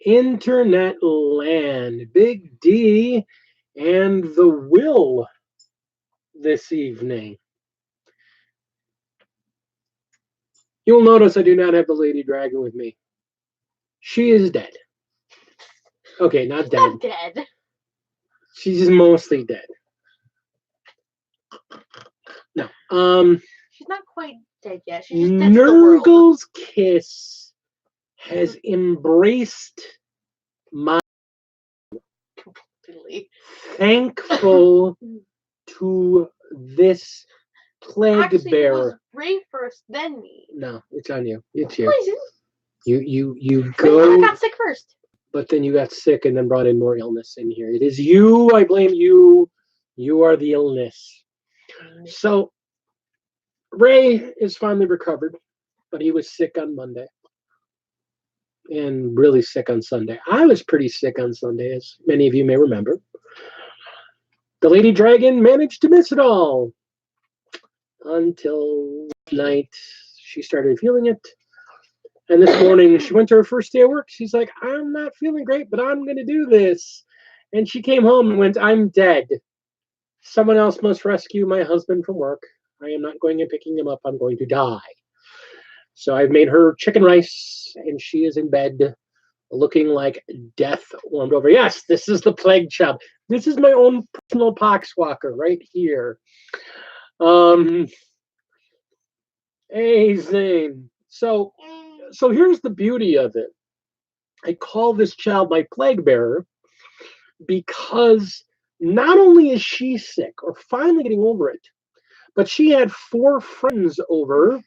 Internet land. Big D and the Will this evening. You'll notice I do not have the Lady Dragon with me. She is dead. Okay, not dead. Not dead. She's mostly dead. No. She's not quite dead yet. She's just dead to the world. Nurgle's kiss has embraced my Completely. thankful to this plague Actually, it bearer. was Ray first, then me. No, it's on you. It's you. Poison. You I go, got sick first. but then you got sick and then brought in more illness in here. It is you. I blame you. You are the illness. So Ray is finally recovered, but he was sick on Monday and really sick on Sunday. I was pretty sick on Sunday, as many of you may remember. The Lady Dragon managed to miss it all until night. She started feeling it. And this morning, she went to her first day of work. She's like, I'm not feeling great, but I'm going to do this. And she came home and went, I'm dead. Someone else must rescue my husband from work. I am not going and picking him up. I'm going to die. So I've made her chicken rice, and she is in bed looking like death warmed over. Yes, this is the plague child. This is my own personal poxwalker right here. Hey, Zane. So here's the beauty of it. I call this child my plague bearer because not only is she sick or finally getting over it, but she had 4 friends over.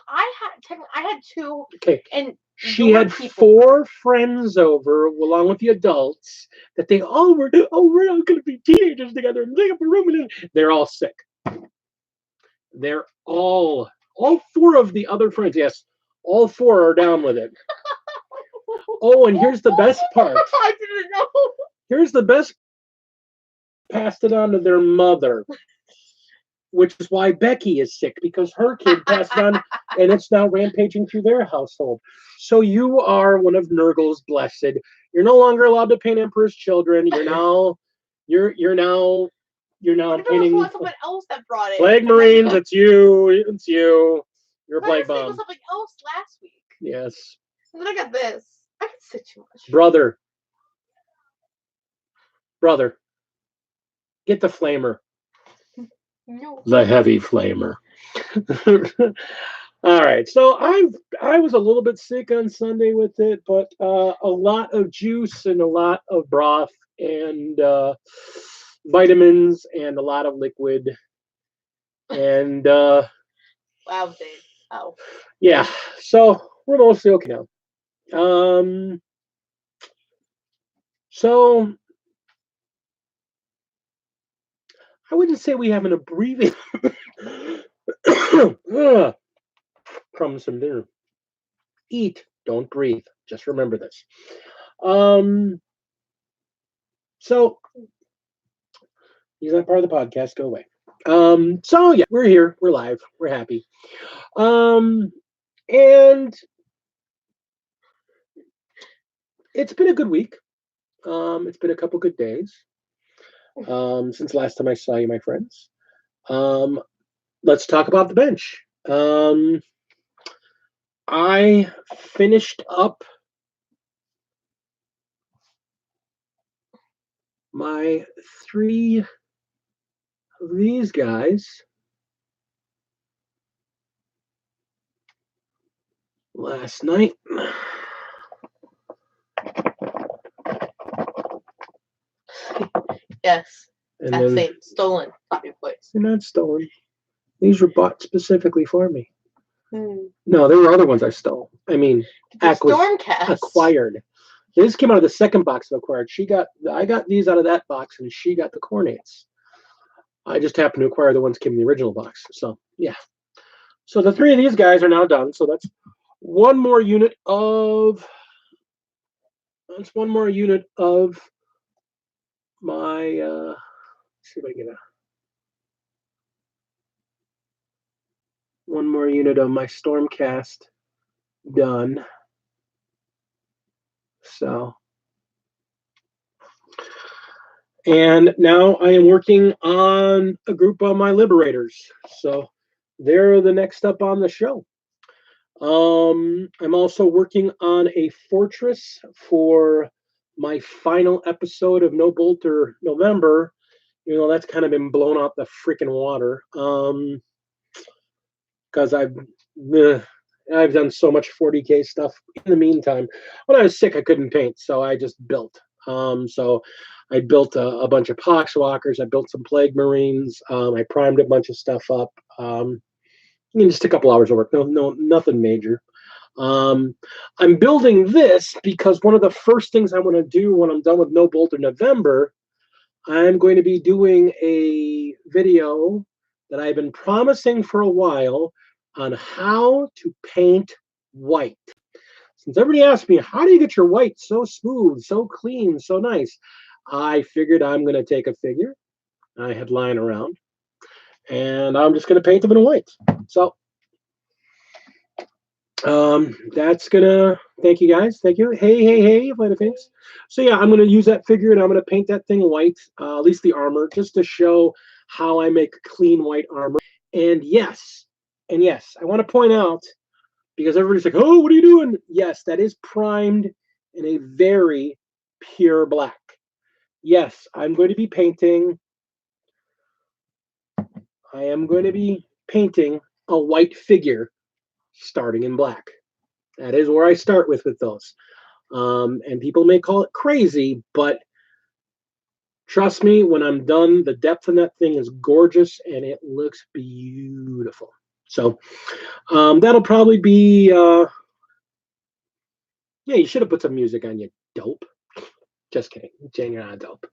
I had 2. Okay. And she had 4 friends over along with the adults that they all were, we're all going to be teenagers together and live up a room. And they're all sick. They're all 4 of the other friends, yes, all 4 are down with it. Oh, and here's the best part. I didn't know. Here's the best. Passed it on to their mother, which is why Becky is sick, because her kid passed it on, and it's now rampaging through their household. So you are one of Nurgle's blessed. You're no longer allowed to paint Emperor's children. You're now painting Someone else that brought it. Plague Marines. It's you. It's you. You're a Plague plague bomb. was something else last week. Yes. And then I got this. I can say too much. Brother. Get the flamer. No. The heavy flamer. All right. So I was a little bit sick on Sunday with it, but a lot of juice and a lot of broth and vitamins and a lot of liquid. And wow, Dave. Oh. Yeah. So we're mostly okay now. So I wouldn't say we have an abbreviated crumbs from dinner. Eat, don't breathe. Just remember this. So he's not part of the podcast. Go away. So yeah, we're here. We're live. We're happy. And it's been a good week. It's been a couple good days. Since last time I saw you, my friends. Let's talk about the bench. I finished up my 3 of these guys last night. Yes. And That's then, stolen. Copy place. They're not stolen. These were bought specifically for me. Hmm. No, there were other ones I stole. I mean, Stormcast. Acquired. This came out of the second box of acquired. I got these out of that box, and she got the Cornates. I just happened to acquire the ones that came in the original box. So yeah. So the 3 of these guys are now done. So that's one more unit of my. Let's see if I get one more unit of my Stormcast done. So, and now I am working on a group of my liberators. So they're the next up on the show. I'm also working on a fortress for my final episode of No Bolter November. You know, that's kind of been blown out the freaking water. Because I've done so much 40K stuff in the meantime. When I was sick, I couldn't paint, so I just built. So I built a bunch of Poxwalkers. I built some Plague Marines. I primed a bunch of stuff up. Just a couple hours of work. No, nothing major. I'm building this because one of the first things I want to do when I'm done with No Bolter November, I'm going to be doing a video that I've been promising for a while on how to paint white. Since everybody asked me, how do you get your white so smooth, so clean, so nice? I figured I'm going to take a figure I had lying around, and I'm just going to paint them in white. So that's gonna, thank you guys, thank you. Hey, thanks. So yeah, I'm gonna use that figure and I'm gonna paint that thing white, at least the armor, just to show how I make clean white armor. And yes, I want to point out, because everybody's like, oh, what are you doing? Yes, that is primed in a very pure black. Yes, I'm going to be painting, I am going to be painting a white figure starting in black. That is where I start with those. And people may call it crazy, but trust me, when I'm done, the depth in that thing is gorgeous and it looks beautiful. So that'll probably be, yeah, you should have put some music on, you dope. Just kidding. Jane, you're not dope.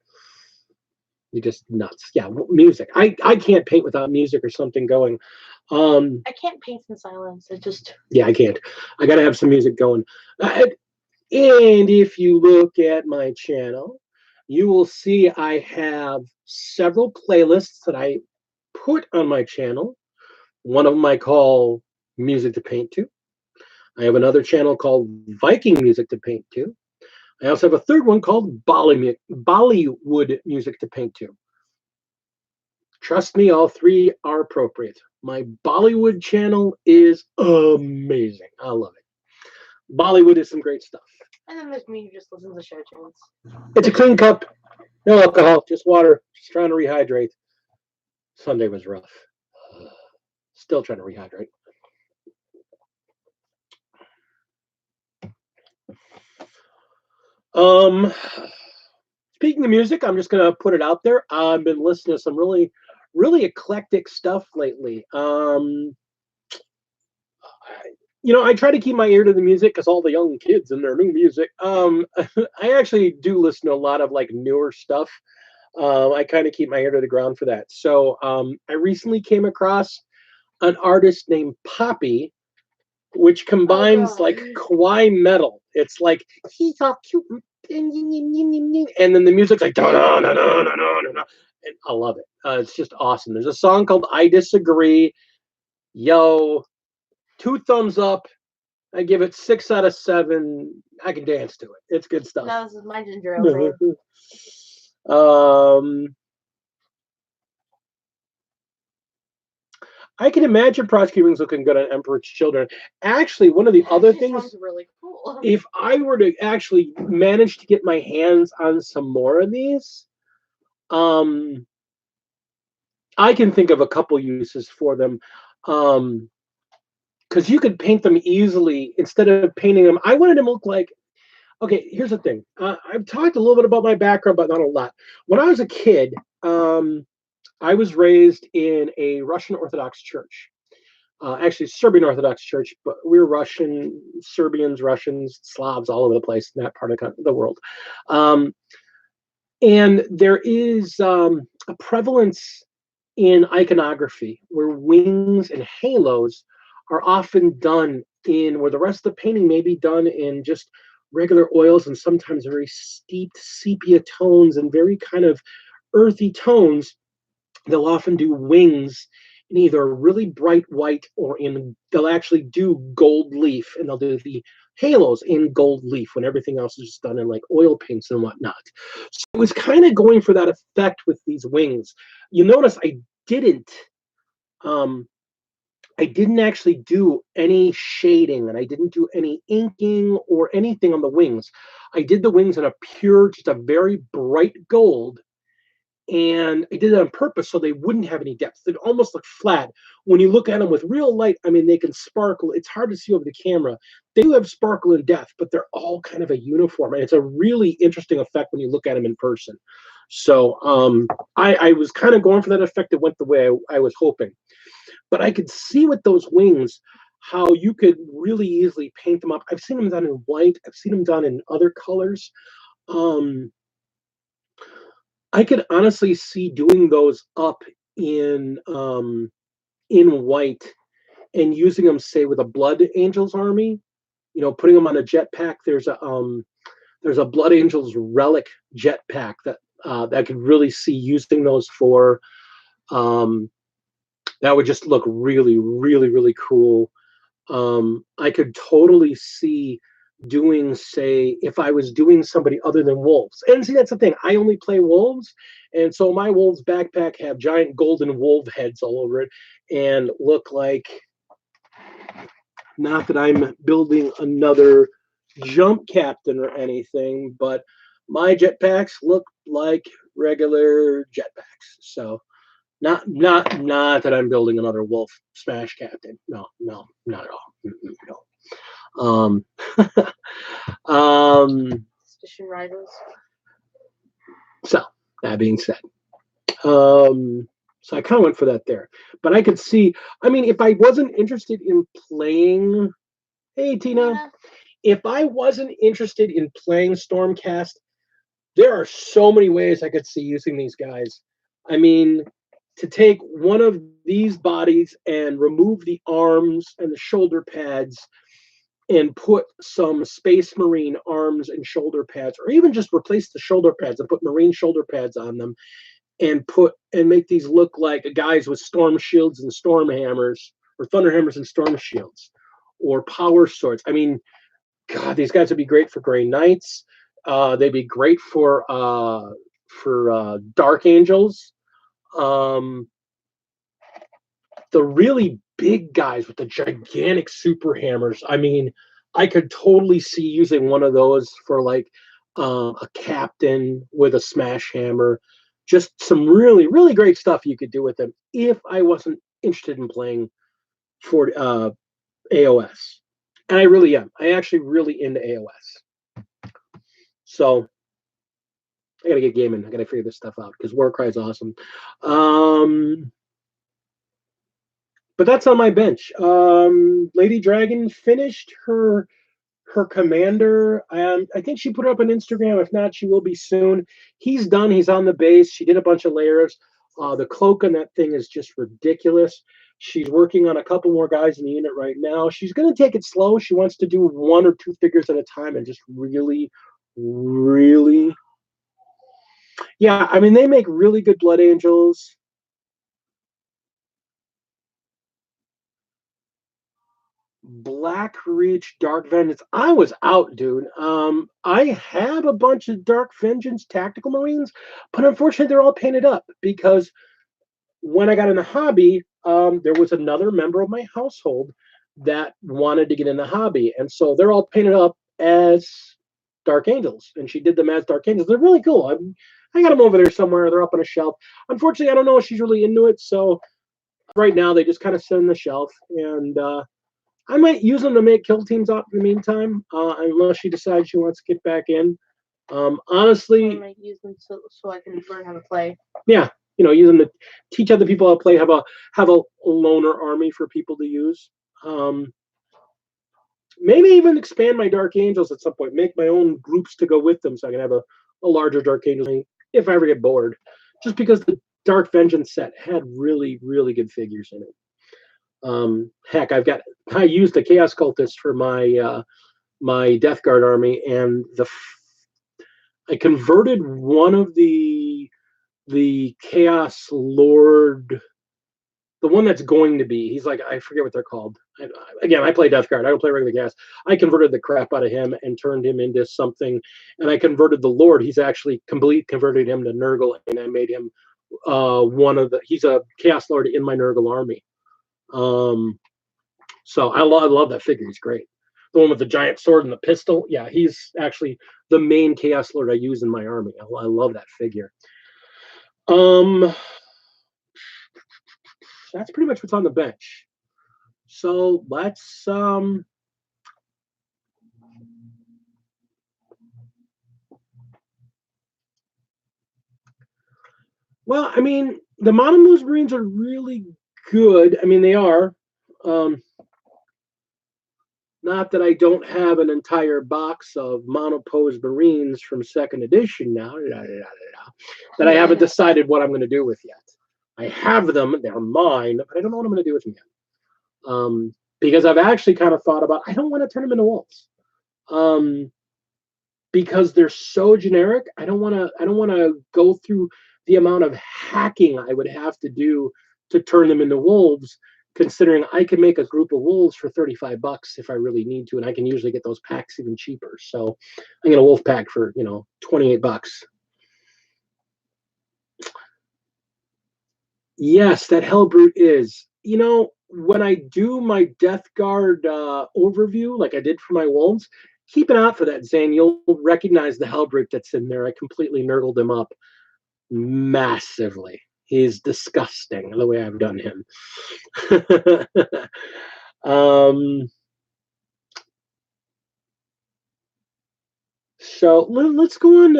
You're just nuts. Yeah, music. I can't paint without music or something going. I can't paint in silence. It just... Yeah, I can't. I got to have some music going. And if you look at my channel, you will see I have several playlists that I put on my channel. One of them I call Music to Paint To. I have another channel called Viking Music to Paint To. I also have a third one called Bollywood Music to Paint To. Trust me, all three are appropriate. My Bollywood channel is amazing. I love it. Bollywood is some great stuff. And then there's me who just listens to show tunes. It's a clean cup. No alcohol, just water. Just trying to rehydrate. Sunday was rough. Still trying to rehydrate. Speaking of music, I'm just gonna put it out there. I've been listening to some really, really eclectic stuff lately. I try to keep my ear to the music because all the young kids and their new music. I actually do listen to a lot of like newer stuff. I kind of keep my ear to the ground for that. So I recently came across an artist named Poppy, which combines like kawaii metal. It's like he's all cute, and then the music's like and I love it. It's just awesome. There's a song called "I Disagree." Yo, 2 thumbs up. I give it 6 out of 7. I can dance to it. It's good stuff. No, this is my ginger ale. I can imagine prosecutings looking good on Emperor's Children. Actually, one of the other things, sounds really cool. If I were to actually manage to get my hands on some more of these, I can think of a couple uses for them. Because you could paint them easily instead of painting them. I wanted them to look like, okay, here's the thing. I've talked a little bit about my background, but not a lot. When I was a kid, I was raised in a Russian Orthodox church. Actually, Serbian Orthodox church, but we were Russian, Serbians, Russians, Slavs, all over the place in that part of the world. And there is a prevalence in iconography where wings and halos are often done in, where the rest of the painting may be done in just regular oils and sometimes very steeped sepia tones and very kind of earthy tones. They'll often do wings in either really bright white or they'll actually do gold leaf, and they'll do the halos in gold leaf when everything else is just done in like oil paints and whatnot. So I was kind of going for that effect with these wings. You notice um, I didn't actually do any shading, and I didn't do any inking or anything on the wings. I did the wings in just a very bright gold, and I did it on purpose so they wouldn't have any depth. They'd almost look flat. When you look at them with real light, I mean, they can sparkle. It's hard to see over the camera. They do have sparkle and depth, but they're all kind of a uniform, and it's a really interesting effect when you look at them in person. So I was kind of going for that effect. It went the way I was hoping. But I could see with those wings how you could really easily paint them up. I've seen them done in white. I've seen them done in other colors. I could honestly see doing those up in white and using them, say, with a Blood Angels army. You know, putting them on a jetpack. There's a Blood Angels relic jetpack that I could really see using those for. That would just look really, really, really cool. I could totally see doing, say, if I was doing somebody other than wolves. And see, that's the thing. I only play wolves, and so my wolves backpack have giant golden wolf heads all over it and look like, not that I'm building another jump captain or anything, but my jetpacks look like regular jetpacks. So not that I'm building another wolf smash captain. No, not at all. No. Suspicion rivals. So that being said, so I kind of went for that there. But I could see, I mean, if I wasn't interested in playing, hey Tina, if I wasn't interested in playing Stormcast, there are so many ways I could see using these guys. I mean, to take one of these bodies and remove the arms and the shoulder pads and put some Space Marine arms and shoulder pads, or even just replace the shoulder pads and put Marine shoulder pads on them, and make these look like guys with storm shields and storm hammers, or thunder hammers and storm shields, or power swords. I mean, God, these guys would be great for Grey Knights. They'd be great for Dark Angels. The really big guys with the gigantic super hammers. I mean, I could totally see using one of those for like a captain with a smash hammer. Just some really, really great stuff you could do with them if I wasn't interested in playing for AOS. And I really am. I actually really into AOS. So I gotta get gaming. I gotta figure this stuff out because Warcry is awesome. But that's on my bench. Lady Dragon finished her commander. I think she put it up on Instagram. If not, she will be soon. He's done. He's on the base. She did a bunch of layers. The cloak on that thing is just ridiculous. She's working on a couple more guys in the unit right now. She's going to take it slow. She wants to do 1 or 2 figures at a time and just really, really. Yeah, I mean, they make really good Blood Angels. Black Reach, Dark Vengeance. I was out, dude. I have a bunch of Dark Vengeance Tactical Marines, but unfortunately they're all painted up because when I got in the hobby, there was another member of my household that wanted to get in the hobby, and so they're all painted up as Dark Angels, and she did them as Dark Angels. They're really cool. I got them over there somewhere. They're up on a shelf. Unfortunately, I don't know if she's really into it, so right now they just kind of sit on the shelf, and I might use them to make kill teams up in the meantime, unless she decides she wants to get back in. Honestly, I might use them so I can learn how to play. Yeah, use them to teach other people how to play. Have a loner army for people to use. Maybe even expand my Dark Angels at some point. Make my own groups to go with them, so I can have a larger Dark Angel if I ever get bored. Just because the Dark Vengeance set had really, really good figures in it. Heck, I used the Chaos Cultist for my my Death Guard army, and I converted one of the Chaos Lord, the one that's going to be, he's like, I forget what they're called. Again, I play Death Guard. I don't play regular gas. I converted the crap out of him and turned him into something. And I converted the Lord. He's actually converted him to Nurgle, and I made him he's a Chaos Lord in my Nurgle army. So I love that figure. He's great. The one with the giant sword and the pistol. Yeah, he's actually the main Chaos Lord I use in my army. I love that figure. That's pretty much what's on the bench. So let's well, I mean, the Monomose Marines are really good. I mean, they are. Not that I don't have an entire box of Monopose Marines from second edition now, that I haven't decided what I'm going to do with yet. I have them, they're mine, but I don't know what I'm going to do with them yet. Because I've actually kind of thought about, I don't want to turn them into wolves. Because they're so generic, I don't want to go through the amount of hacking I would have to do to turn them into wolves, considering I can make a group of wolves for $35 if I really need to, and I can usually get those packs even cheaper. So I get a wolf pack for, $28. Yes, that Hellbrute is. When I do my Death Guard overview, like I did for my wolves, keep an eye out for that, Zane. You'll recognize the Hellbrute that's in there. I completely nurgled him up massively. He's disgusting the way I've done him. So let's go on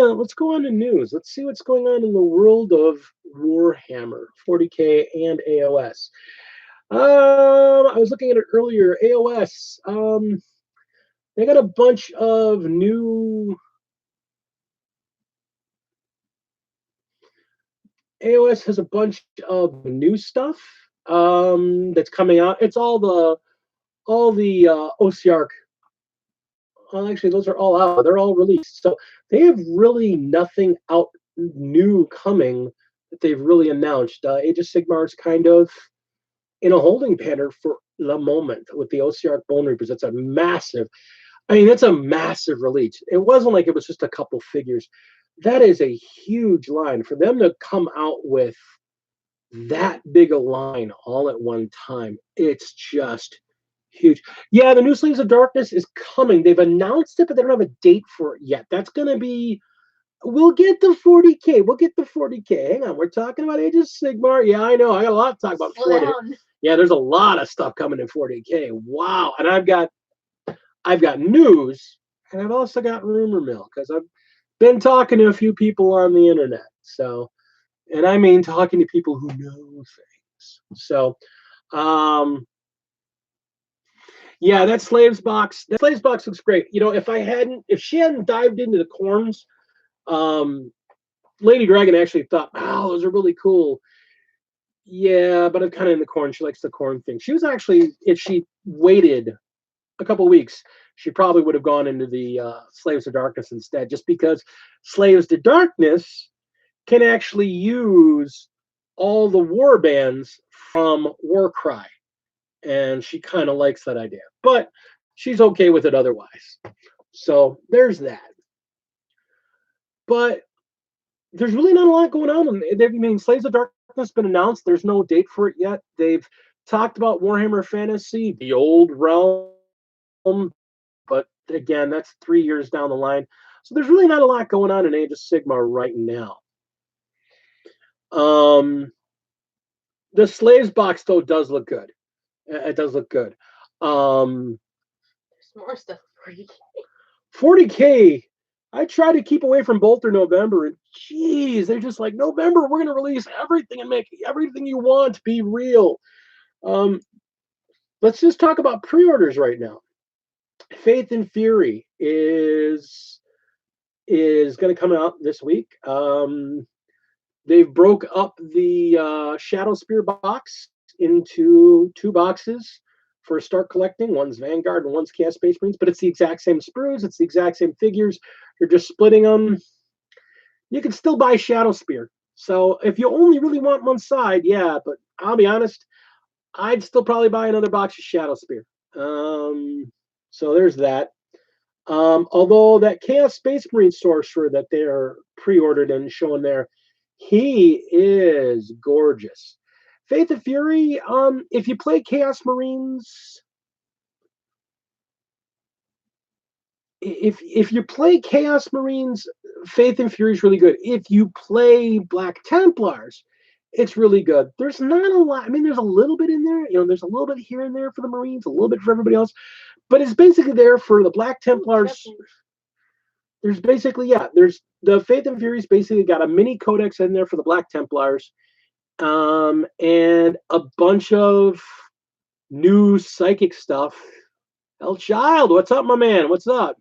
to news. Let's see what's going on in the world of Warhammer 40K and AOS. I was looking at it earlier. AOS. They got a bunch of new. AOS has a bunch of new stuff that's coming out. It's all the OCR. Well, actually, those are all out. They're all released. So they have really nothing out new coming that they've really announced. Age of Sigmar is kind of in a holding pattern for the moment with the OCR Bone Reapers. That's a massive release. It wasn't like it was just a couple figures. That is a huge line. For them to come out with that big a line all at one time, it's just huge. Yeah, the new Slaves of Darkness is coming. They've announced it, but they don't have a date for it yet. That's going to be... We'll get the 40K. We'll get the 40K. Hang on. We're talking about Age of Sigmar. Yeah, I know. I got a lot to talk about 40. Yeah, there's a lot of stuff coming in 40K. Wow. And I've got news, and I've also got rumor mill, because I've been talking to a few people on the internet. So, and I mean talking to people who know things. So, yeah, that Slaves box looks great. If she hadn't dived into the corns, Lady Dragon actually thought, wow, those are really cool. Yeah, but I'm kind of in the corn. She likes the corn thing. She was actually, if she waited a couple weeks, she probably would have gone into the Slaves of Darkness instead, just because Slaves to Darkness can actually use all the war bands from Warcry. And she kind of likes that idea. But she's okay with it otherwise. So there's that. But there's really not a lot going on. Slaves of Darkness has been announced. There's no date for it yet. They've talked about Warhammer Fantasy, the old realm, but again, that's 3 years down the line. So there's really not a lot going on in Age of Sigmar right now. The Slaves box, though, does look good. It does look good. There's more stuff. 40K. I try to keep away from Bolter November, and geez, they're just like, November, we're going to release everything and make everything you want be real. Let's just talk about pre-orders right now. Faith and Fury is going to come out this week. They've broke up the Shadow Spear box into 2 boxes for start collecting. One's Vanguard and one's Chaos Space Marines, but it's the exact same sprues. It's the exact same figures. You're just splitting them. You can still buy Shadow Spear. So if you only really want one side, yeah, but I'll be honest, I'd still probably buy another box of Shadow Spear. So there's that. Although that Chaos Space Marine sorcerer that they're pre-ordered and showing there, he is gorgeous. Faith of Fury, if you play Chaos Marines, if you play Chaos Marines, Faith and Fury is really good. If you play Black Templars, it's really good. There's not a lot. I mean, there's a little bit in there. There's a little bit here and there for the Marines, a little bit for everybody else, but it's basically there for the Black Templars. There's basically, there's the Faith and Fury's basically got a mini codex in there for the Black Templars, and a bunch of new psychic stuff. El Child, what's up, my man? What's up?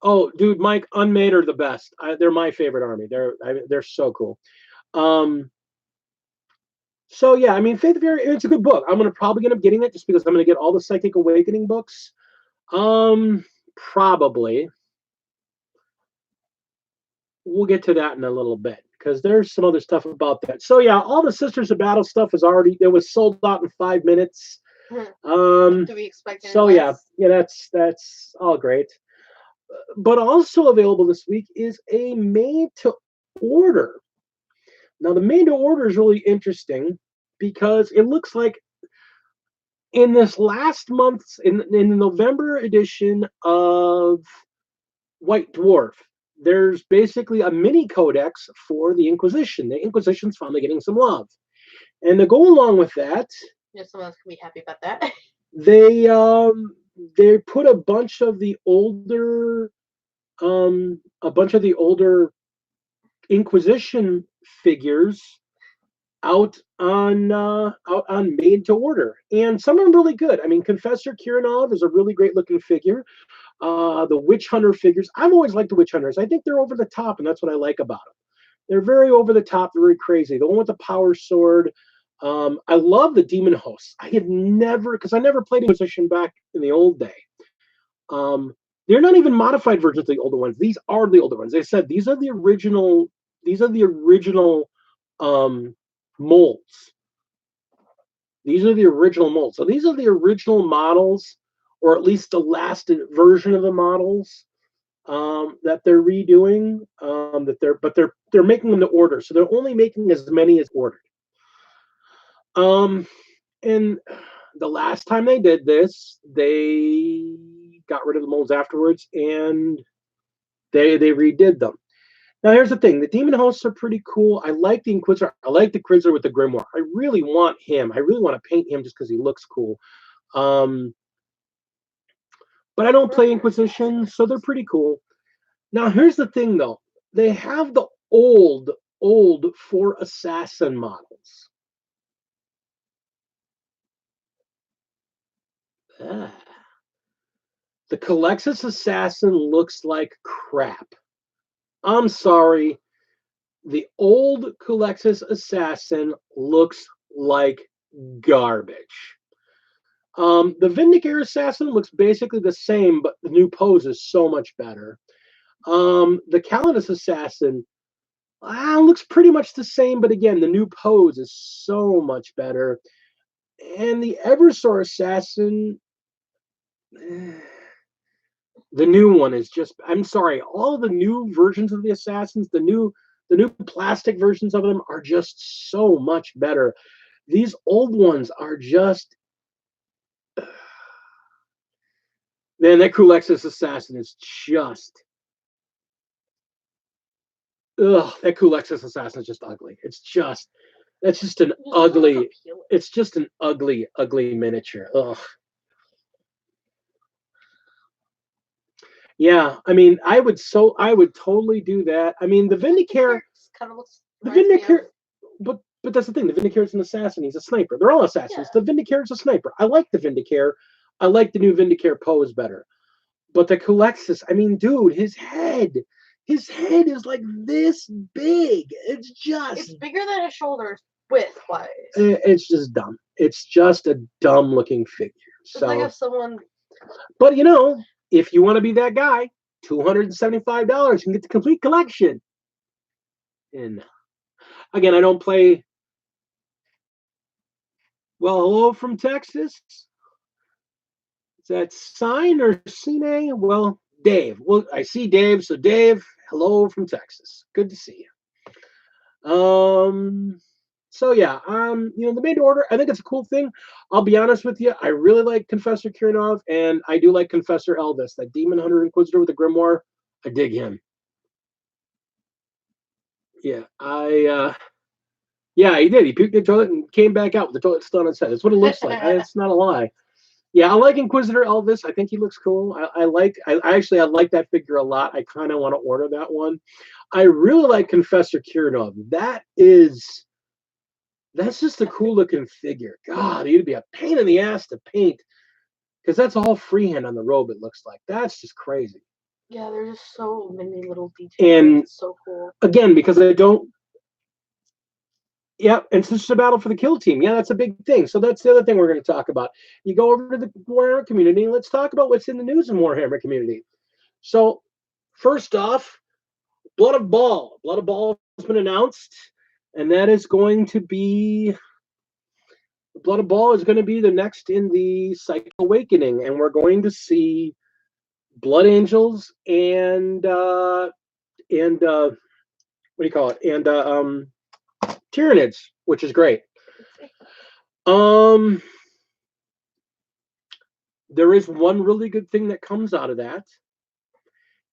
Oh, dude, Mike, Unmade are the best. They're my favorite army. They're so cool. So yeah, I mean, Faith of Fury, it's a good book. I'm probably end up getting it just because I'm gonna get all the Psychic Awakening books. Probably. We'll get to that in a little bit because there's some other stuff about that. So yeah, all the Sisters of Battle stuff it was sold out in 5 minutes. Do we expect any so less? yeah, that's all great. But also available this week is a made to order. Now the made to order is really interesting because it looks like in this last month's in the November edition of White Dwarf, there's basically a mini codex for the Inquisition. The Inquisition's finally getting some love. And to go along with that, someone's gonna be happy about that. They put a bunch of the older Inquisition figures out on made to order, and some of them really good. I mean, Confessor Kirinov is a really great looking figure. The Witch Hunter figures, I've always liked the Witch Hunters. I think they're over the top, and that's what I like about them. They're very over the top, very crazy. The one with the power sword. I love the Demon Hosts. I never played Inquisition back in the old day. They're not even modified versions of the older ones. These are the older ones. They said these are the original molds. These are the original molds. So these are the original models, or at least the last version of the models that they're redoing. They're making them to order. So they're only making as many as ordered. And the last time they did this, they got rid of the molds afterwards, and they redid them. Now, here's the thing. The Demon Hosts are pretty cool. I like the Inquisitor. I like the Crizzler with the Grimoire. I really want him. I really want to paint him just because he looks cool. But I don't play Inquisition, so they're pretty cool. Now, here's the thing, though. They have the old 4 Assassin models. The Calexis Assassin looks like crap. I'm sorry. The old Calexis Assassin looks like garbage. The Vindicator Assassin looks basically the same, but the new pose is so much better. The Calidus Assassin looks pretty much the same, but again, the new pose is so much better. And the Eversor Assassin, the new one is just, I'm sorry, all the new versions of the Assassins, the new plastic versions of them are just so much better. These old ones are just, man, that Kulexis Assassin is just, that Kulexis Assassin is just ugly. It's just an ugly miniature. Ugh. Yeah, I mean, I would totally do that. I mean, the Vindicare kind of looks. The Vindicare, but that's the thing. The Vindicare is an assassin. He's a sniper. They're all assassins. Yeah. The Vindicare is a sniper. I like the Vindicare. I like the new Vindicare pose better. But the Kulexis, I mean, dude, his head is like this big. It's bigger than his shoulders width-wise. It's just dumb. It's just a dumb looking figure. It's like if someone. But if you want to be that guy, $275, you can get the complete collection. And again, I don't play Well, hello from Texas. Is that Sign or Cine? Well, Dave. Well, I see Dave. So, Dave, hello from Texas. Good to see you. So yeah, the main order, I think it's a cool thing. I'll be honest with you, I really like Confessor Kirinov, and I do like Confessor Elvis, that Demon Hunter Inquisitor with the Grimoire. I dig him. Yeah, yeah, he did. He puked in the toilet and came back out with the toilet still on his head. That's what it looks like. It's not a lie. Yeah, I like Inquisitor Elvis. I think he looks cool. I like that figure a lot. I kind of want to order that one. I really like Confessor Kirinov. That's just a cool looking figure. God, he'd be a pain in the ass to paint because that's all freehand on the robe. It looks like that's just crazy. Yeah, there's just so many little details. And it's so cool. Again, because I don't. Yeah, and it's just a battle for the kill team. Yeah, that's a big thing. So that's the other thing we're going to talk about. You go over to the Warhammer community, and let's talk about what's in the news in Warhammer community. So, first off, Blood of Baal. Blood of Baal has been announced, and that is going to be Blood of Baal is going to be the next in the Psychic Awakening, and we're going to see Blood Angels and what do you call it? And Tyranids, which is great. There is one really good thing that comes out of that,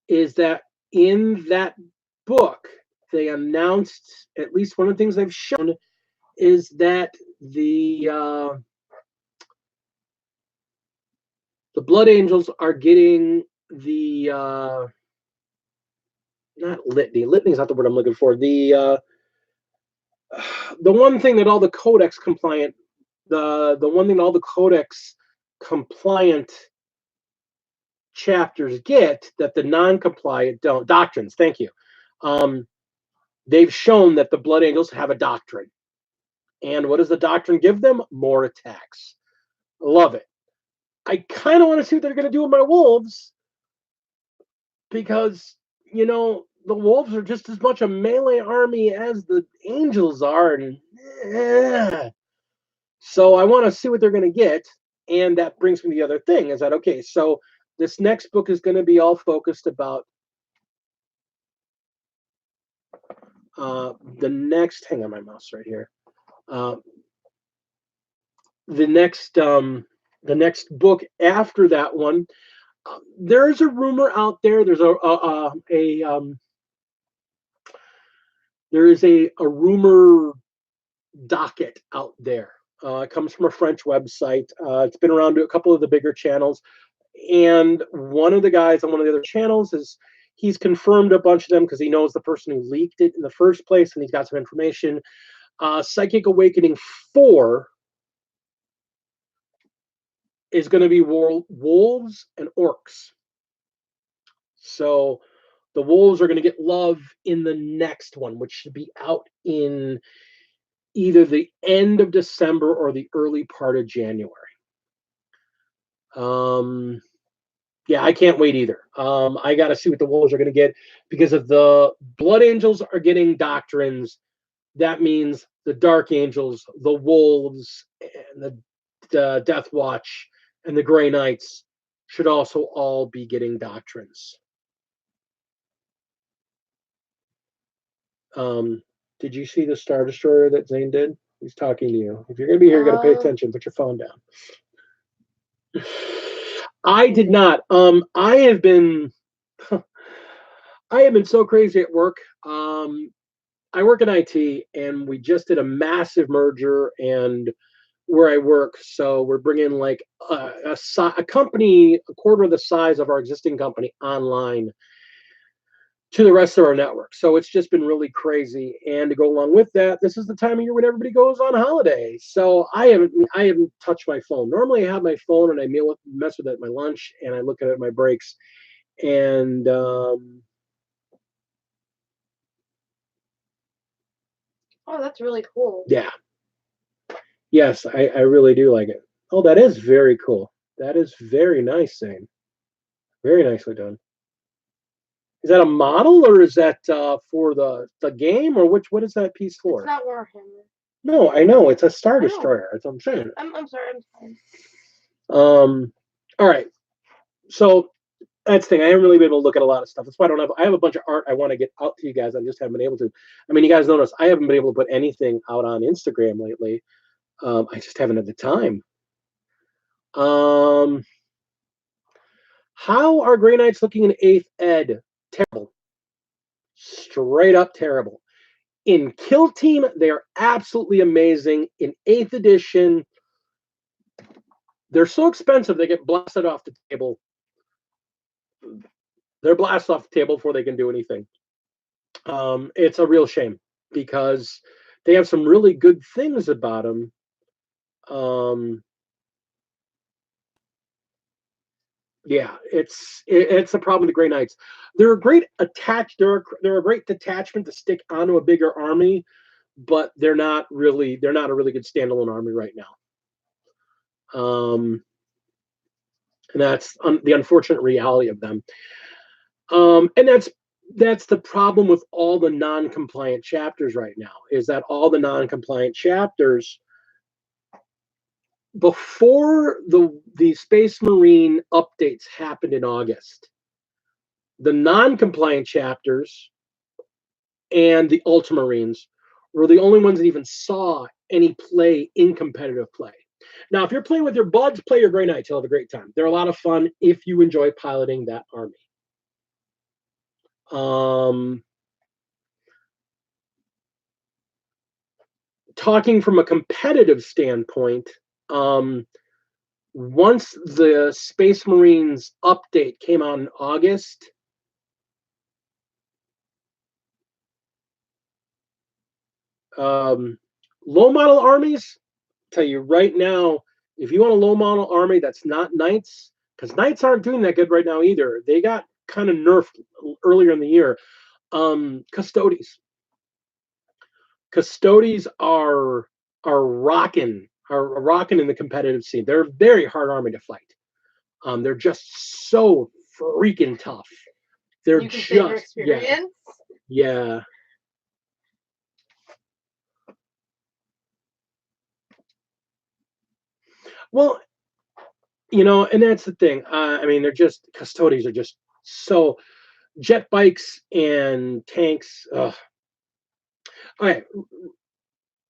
is that in that book they announced, at least one of the things they've shown, is that the Blood Angels are getting the not litany. Litany is not the word I'm looking for. The one thing that all the codex compliant, the one thing all the codex compliant chapters get that the non-compliant don't. Doctrines. Thank you. They've shown that the Blood Angels have a doctrine, and what does the doctrine give them? More attacks. Love it. I kind of want to see what they're going to do with my wolves, because the wolves are just as much a melee army as the angels are, and so I want to see what they're going to get. And that brings me to the other thing, is that okay, so this next book is going to be all focused about the next, hang on, my mouse right here, the next book after that one. There's a rumor out there, there's there is a rumor docket out there. It comes from a French website. It's been around to a couple of the bigger channels, and one of the guys on one of the other channels he's confirmed a bunch of them because he knows the person who leaked it in the first place, and he's got some information. Psychic Awakening 4 is going to be wolves and orcs. So the wolves are going to get love in the next one, which should be out in either the end of December or the early part of January. Yeah, I can't wait either. I got to see what the wolves are going to get, because if the Blood Angels are getting doctrines, that means the Dark Angels, the wolves, and the Death Watch, and the Grey Knights should also all be getting doctrines. Did you see the Star Destroyer that Zane did? He's talking to you. If you're going to be here, you got to pay attention. Put your phone down. I did not. I have been so crazy at work. I work in IT, and we just did a massive merger, and where I work, so we're bringing like a company a quarter of the size of our existing company online to the rest of our network. So it's just been really crazy. And to go along with that, this is the time of year when everybody goes on holiday. So I haven't touched my phone. Normally I have my phone and I mess with it at my lunch, and I look at it at my breaks. And oh, that's really cool. Yeah. Yes, I really do like it. Oh, that is very cool. That is very nice, Zane. Very nicely done. Is that a model, or is that for the game, or what is that piece for? It's not Warhammer. No, I know it's a Star I know. Destroyer. That's what I'm saying. I'm sorry. All right. So that's the thing. I haven't really been able to look at a lot of stuff. That's why I have a bunch of art I want to get out to you guys. I just haven't been able to. I mean, you guys notice I haven't been able to put anything out on Instagram lately. I just haven't had the time. How are Grey Knights looking in 8th Ed? Terrible. Straight up terrible. In Kill Team, they're absolutely amazing. In 8th edition, they're so expensive they get blasted off the table. They're blasted off the table before they can do anything. It's a real shame because they have some really good things about them. Yeah, it's a problem with the Grey Knights. They're a great they're a great detachment to stick onto a bigger army, but they're not a really good standalone army right now. And that's the unfortunate reality of them. And that's the problem with all the non-compliant chapters right now, is that all the non-compliant chapters, before the Space Marine updates happened in August, the non-compliant chapters and the Ultramarines were the only ones that even saw any play in competitive play. Now, if you're playing with your buds, play your Grey Knights. You'll have a great time. They're a lot of fun if you enjoy piloting that army. Talking from a competitive standpoint, once the Space Marines update came out in August, low model armies, tell you right now, if you want a low model army that's not Knights, because Knights aren't doing that good right now either. They got kind of nerfed earlier in the year. Custodes. Custodes are rocking in the competitive scene. They're a very hard army to fight. They're just so freaking tough. They're you can just your experience. Yeah. Well, and that's the thing. I mean, they're just Custodes are just so jet bikes and tanks. Ugh. All right.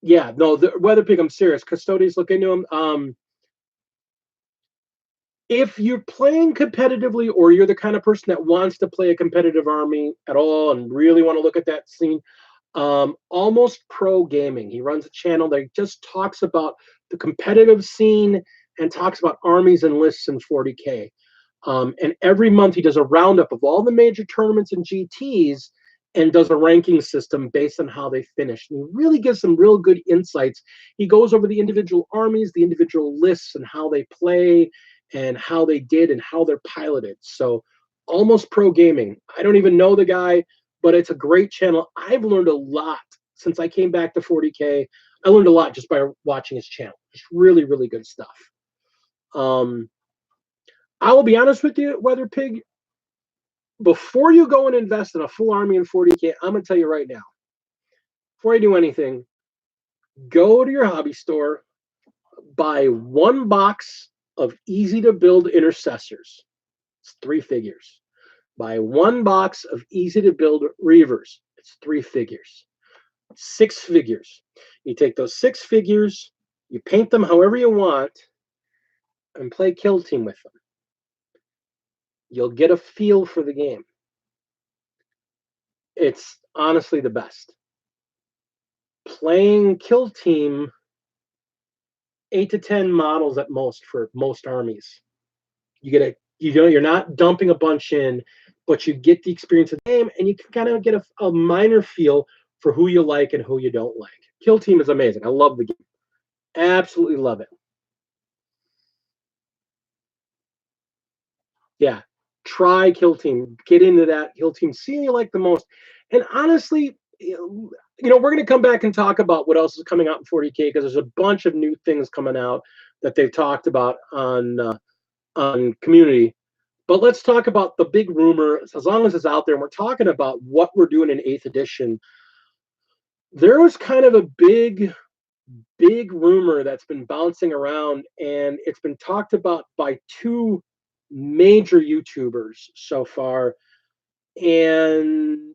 Yeah, no, the Weather Pig, I'm serious. Custodes, look into them. If you're playing competitively, or you're the kind of person that wants to play a competitive army at all and really want to look at that scene, Almost Pro Gaming, he runs a channel that just talks about the competitive scene and talks about armies and lists in 40K. And every month he does a roundup of all the major tournaments and GTs and does a ranking system based on how they finish. And he really gives some real good insights. He goes over the individual armies, the individual lists, and how they play and how they did and how they're piloted. So Almost Pro Gaming. I don't even know the guy, but it's a great channel. I've learned a lot since I came back to 40K. I learned a lot just by watching his channel. It's really, really good stuff. I will be honest with you, Weather Pig, before you go and invest in a full army in 40K, I'm going to tell you right now, before you do anything, go to your hobby store, buy one box of easy to build intercessors. It's 3 figures. Buy one box of easy to build reavers. It's 3 figures. 6 figures. You take those 6 figures, you paint them however you want, and play Kill Team with them. You'll get a feel for the game. It's honestly the best. Playing Kill Team, 8 to 10 models at most for most armies. You're not dumping a bunch in, but you get the experience of the game, and you can kind of get a minor feel for who you like and who you don't like. Kill Team is amazing. I love the game. Absolutely love it. Yeah. Try Kill Team. Get into that Kill Team. See what you like the most. And honestly, we're going to come back and talk about what else is coming out in 40K, because there's a bunch of new things coming out that they've talked about on community. But let's talk about the big rumor, as long as it's out there, and we're talking about what we're doing in 8th edition. There was kind of a big big rumor that's been bouncing around, and it's been talked about by two major YouTubers so far, and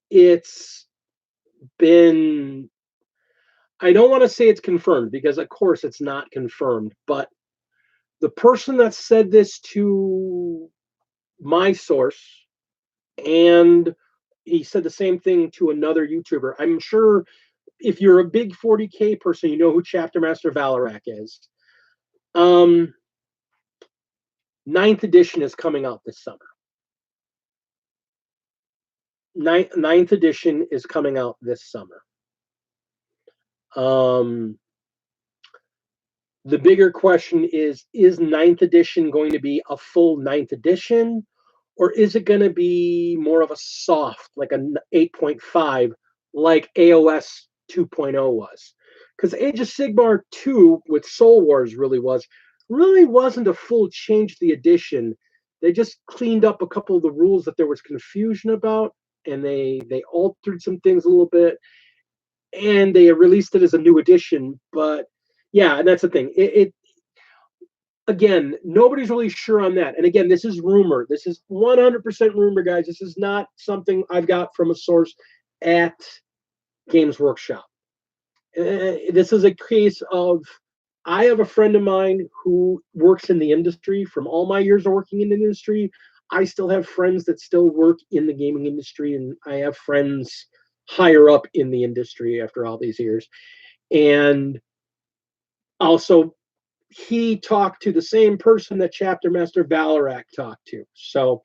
it's been, I don't want to say it's confirmed because of course it's not confirmed, but the person that said this to my source, and he said the same thing to another YouTuber. I'm sure if you're a big 40K person, you know who Chapter Master Valarak is. Ninth edition is coming out this summer. Ninth edition is coming out this summer. The bigger question is ninth edition going to be a full ninth edition, or is it going to be more of a soft, like an 8.5, like AOS 2.0 was? Because Age of Sigmar 2 with Soul Wars really wasn't a full change to the edition. They just cleaned up a couple of the rules that there was confusion about, and they altered some things a little bit, and they released it as a new edition. But yeah, and that's the thing. It again, nobody's really sure on that. And again, this is rumor. This is 100% rumor, guys. This is not something I've got from a source at Games Workshop. This is a case of, I have a friend of mine who works in the industry. From all my years of working in the industry, I still have friends that still work in the gaming industry, and I have friends higher up in the industry after all these years. And also, he talked to the same person that Chapter Master Valarak talked to. So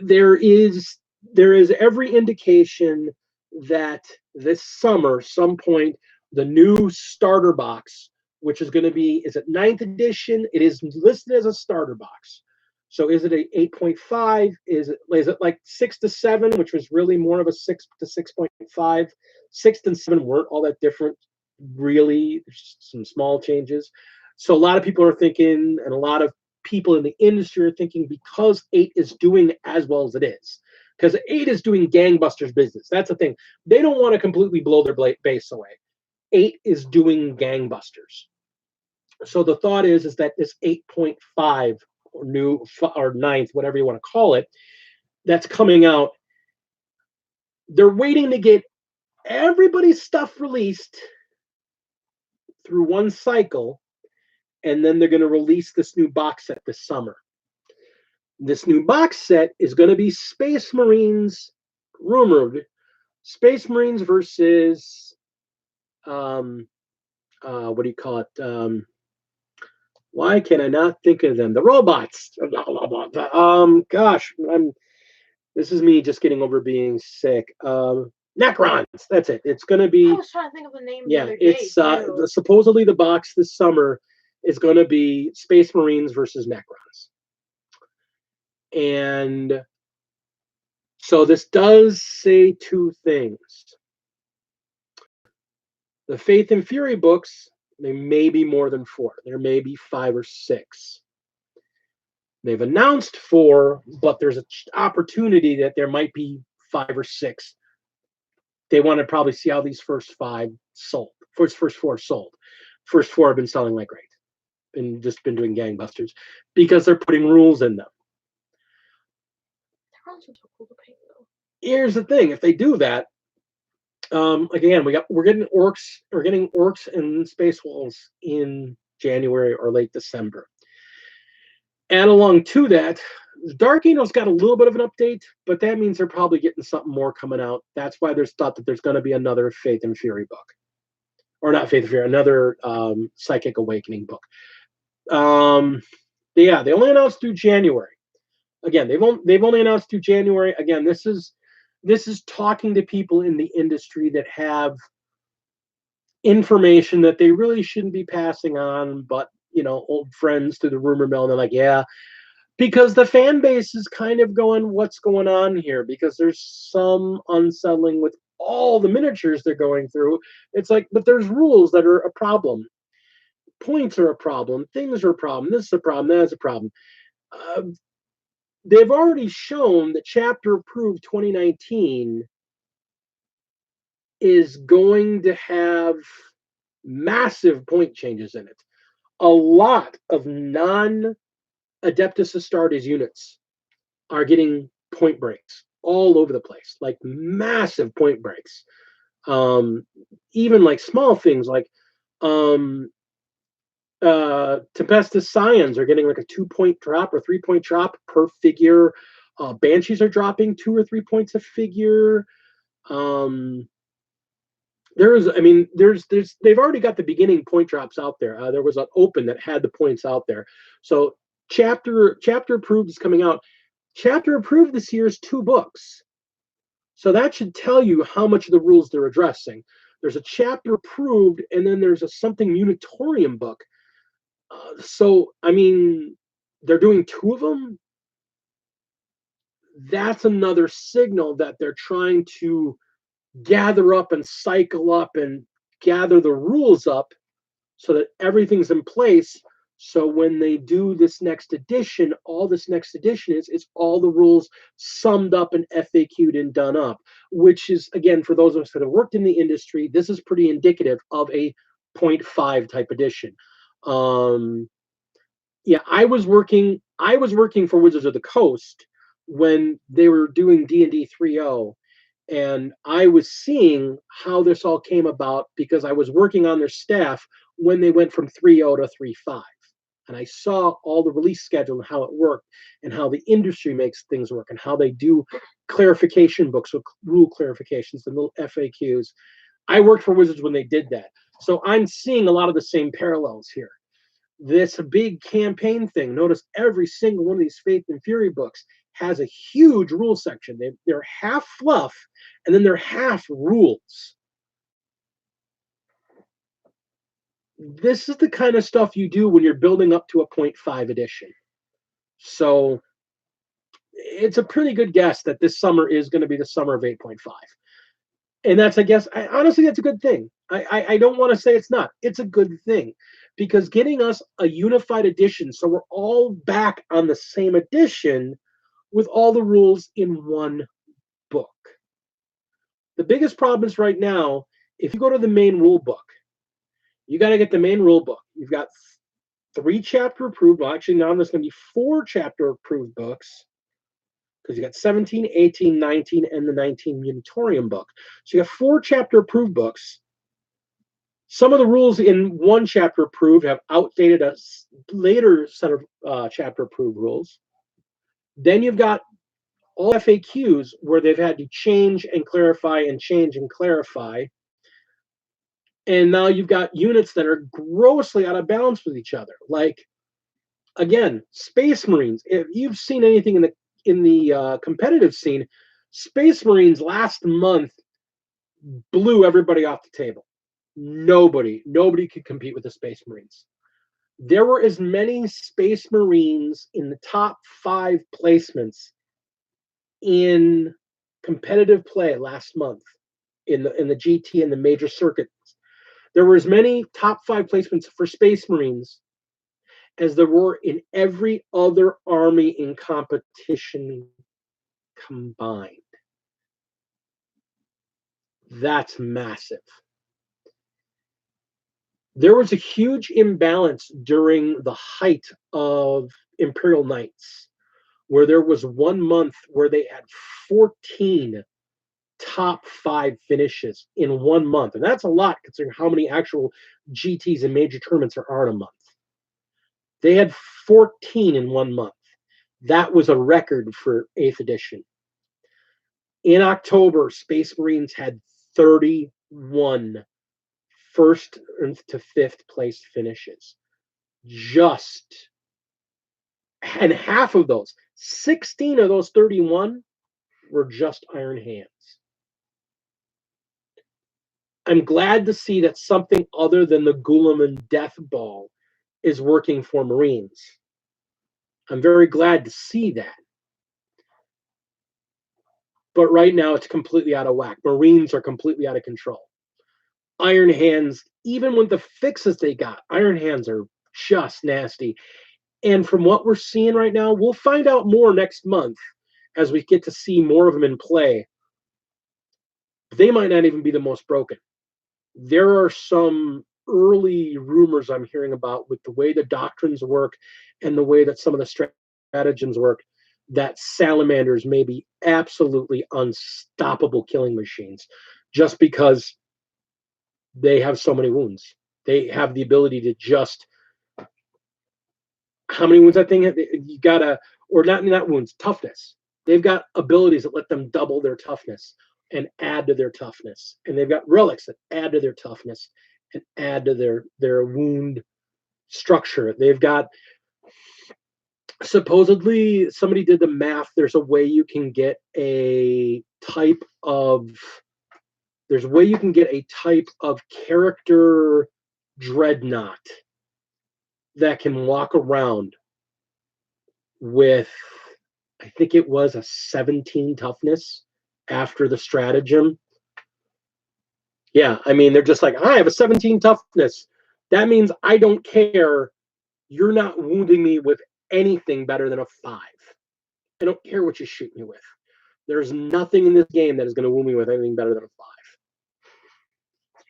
there is every indication that this summer, some point, the new starter box, which is going to be, is it ninth edition? It is listed as a starter box. So is it a 8.5? Is it like 6 to 7, which was really more of a 6 to 6.5? 6 and 7 weren't all that different, really. There's some small changes. So a lot of people are thinking, and a lot of people in the industry are thinking, because 8 is doing as well as it is, because 8 is doing gangbusters business. That's the thing. They don't want to completely blow their base away. 8 is doing gangbusters. So the thought is that this 8.5 or new or ninth, whatever you want to call it, that's coming out, they're waiting to get everybody's stuff released through one cycle, and then they're going to release this new box set this summer. This new box set is going to be Space Marines, rumored, Space Marines versus, what do you call it? Why can I not think of them? The robots. Gosh, this is me just getting over being sick. Necrons. That's it. It's going to be. I was trying to think of the name. Yeah, the other day, it's supposedly the box this summer is going to be Space Marines versus Necrons. And so this does say two things. The Faith and Fury books, there may be more than 4. There may be 5 or 6. They've announced 4, but there's an opportunity that there might be 5 or 6. They want to probably see how these first 5 sold. First 4 sold. First 4 have been selling like great. And just been doing gangbusters because they're putting rules in them. Here's the thing: if they do that, again, we're getting orcs and space wolves in January or late December. And along to that, Dark Angel's got a little bit of an update, but that means they're probably getting something more coming out. That's why there's thought that there's going to be another Faith and Fury book, or not Faith and Fury, another Psychic Awakening book. Yeah, they only announced through January. Again, they've only announced through January. Again, this is talking to people in the industry that have information that they really shouldn't be passing on, but old friends through the rumor mill, and they're like, yeah, because the fan base is kind of going, what's going on here? Because there's some unsettling with all the miniatures they're going through. It's like, but there's rules that are a problem. Points are a problem. Things are a problem. This is a problem. That's a problem. They've already shown that Chapter approved 2019 is going to have massive point changes in it. A lot of non-Adeptus Astartes units are getting point breaks all over the place, like massive point breaks. Even like small things like Tempestus Scions are getting like a 2-point drop or 3-point drop per figure. Banshees are dropping 2 or 3 points a figure. There's they've already got the beginning point drops out there. There was an open that had the points out there. So chapter approved is coming out. Chapter approved this year is 2 books. So that should tell you how much of the rules they're addressing. There's a chapter approved, and then there's a something Unitorium book. So, I mean, they're doing 2 of them. That's another signal that they're trying to gather up and cycle up and gather the rules up so that everything's in place. So when they do this next edition, all this next edition is all the rules summed up and FAQ'd and done up, which is, again, for those of us that have worked in the industry, this is pretty indicative of a 0.5 type edition. Yeah, I was working for Wizards of the Coast when they were doing D&D 3.0, and I was seeing how this all came about because I was working on their staff when they went from 3.0 to 3.5. And I saw all the release schedule and how it worked and how the industry makes things work and how they do clarification books with rule clarifications and little FAQs. I worked for Wizards when they did that. So I'm seeing a lot of the same parallels here. This big campaign thing, notice every single one of these Faith and Fury books has a huge rule section. They're half fluff, and then they're half rules. This is the kind of stuff you do when you're building up to a 0.5 edition. So it's a pretty good guess that this summer is going to be the summer of 8.5. And that's, I guess, honestly, that's a good thing. I don't want to say it's not. It's a good thing because getting us a unified edition so we're all back on the same edition with all the rules in one book. The biggest problem is right now, if you go to the main rule book, you got to get the main rule book. You've got 3 chapter approved. Well, actually, now there's going to be 4 chapter approved books because you got 17, 18, 19, and the 19 Unitorium book. So you got 4 chapter approved books. Some of the rules in 1 chapter approved have outdated a later set of chapter approved rules. Then you've got all FAQs where they've had to change and clarify and change and clarify. And now you've got units that are grossly out of balance with each other. Like, again, Space Marines. If you've seen anything in the competitive scene, Space Marines last month blew everybody off the table. Nobody could compete with the Space Marines. There were as many Space Marines in the top 5 placements in competitive play last month in the GT and the major circuits. There were as many top 5 placements for Space Marines as there were in every other army in competition combined. That's massive. There was a huge imbalance during the height of Imperial Knights, where there was 1 month where they had 14 top 5 finishes in 1 month. And that's a lot considering how many actual GTs and major tournaments there are in a month. They had 14 in 1 month. That was a record for 8th edition. In October, Space Marines had 31 first to 5th place finishes. And half of those, 16 of those 31 were just Iron Hands. I'm glad to see that something other than the Guilliman Death Ball is working for Marines. I'm very glad to see that. But right now it's completely out of whack. Marines are completely out of control. Iron Hands, even with the fixes they got, Iron Hands are just nasty. And from what we're seeing right now, we'll find out more next month as we get to see more of them in play. they might not even be the most broken. There are some early rumors I'm hearing about with the way the doctrines work and the way that some of the stratagems work, that salamanders may be absolutely unstoppable killing machines just because they have so many wounds. They have the ability to just, how many wounds that thing have? You gotta, or not wounds, toughness. They've got abilities that let them double their toughness and add to their toughness. And they've got relics that add to their toughness and add to their wound structure. They've got, supposedly somebody did the math, there's a way you can get a type of character dreadnought that can walk around with, I think it was a 17 toughness after the stratagem. Yeah, I mean, they're just like, I have a 17 toughness. That means I don't care. You're not wounding me with anything better than a 5. I don't care what you shoot me with. There's nothing in this game that is going to wound me with anything better than a 5.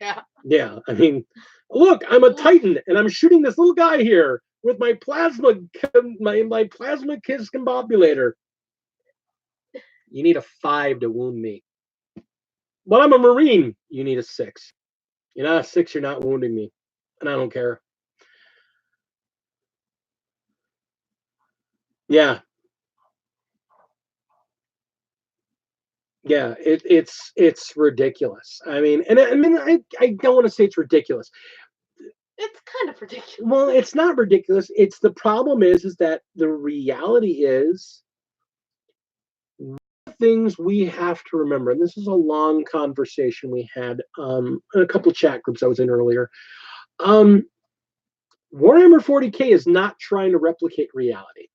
Yeah. Yeah, I mean, look, I'm a Titan, and I'm shooting this little guy here with my plasma discombobulator. You need a 5 to wound me. But I'm a Marine. You need a 6. You're not a 6, you're not wounding me. And I don't care. Yeah. Yeah, it's ridiculous. I mean, I don't want to say it's ridiculous. It's kind of ridiculous. Well, it's not ridiculous. It's the problem is that the reality is, things we have to remember, and this is a long conversation we had in a couple chat groups I was in earlier. Warhammer 40K is not trying to replicate reality.